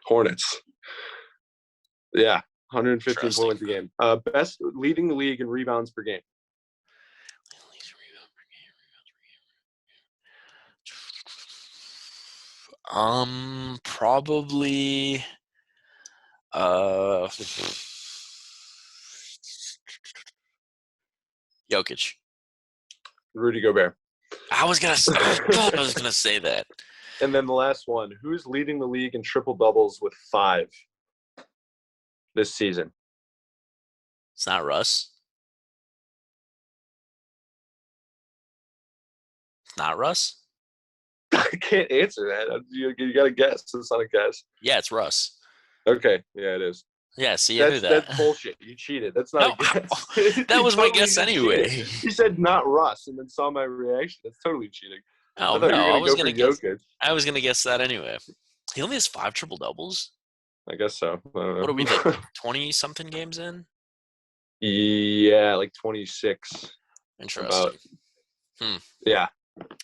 Hornets. Yeah, 115 points a game. Best leading the league in rebounds per game. Probably Jokic. Rudy Gobert. I was gonna say that. And then the last one: who's leading the league in triple doubles with 5 this season? It's not Russ. It's not Russ. I can't answer that. You got to guess. It's not a guess. Yeah, it's Russ. Okay. Yeah, it is. Yeah, see, I knew that. That's bullshit. You cheated. That's not a guess. That was my guess anyway. You said not Russ and then saw my reaction. That's totally cheating. Oh, no, I was going to guess that anyway. He only has 5 triple-doubles? I guess so. I don't know. What are we, like, 20-something games in? Yeah, like 26. Interesting. Yeah.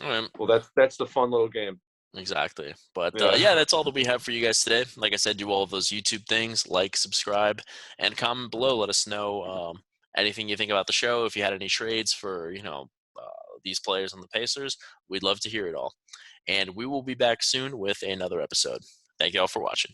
All right. Well, that's the fun little game. Exactly. But, yeah, that's all that we have for you guys today. Like I said, do all of those YouTube things, like, subscribe, and comment below. Let us know anything you think about the show. If you had any trades for, these players on the Pacers, we'd love to hear it all. And we will be back soon with another episode. Thank you all for watching.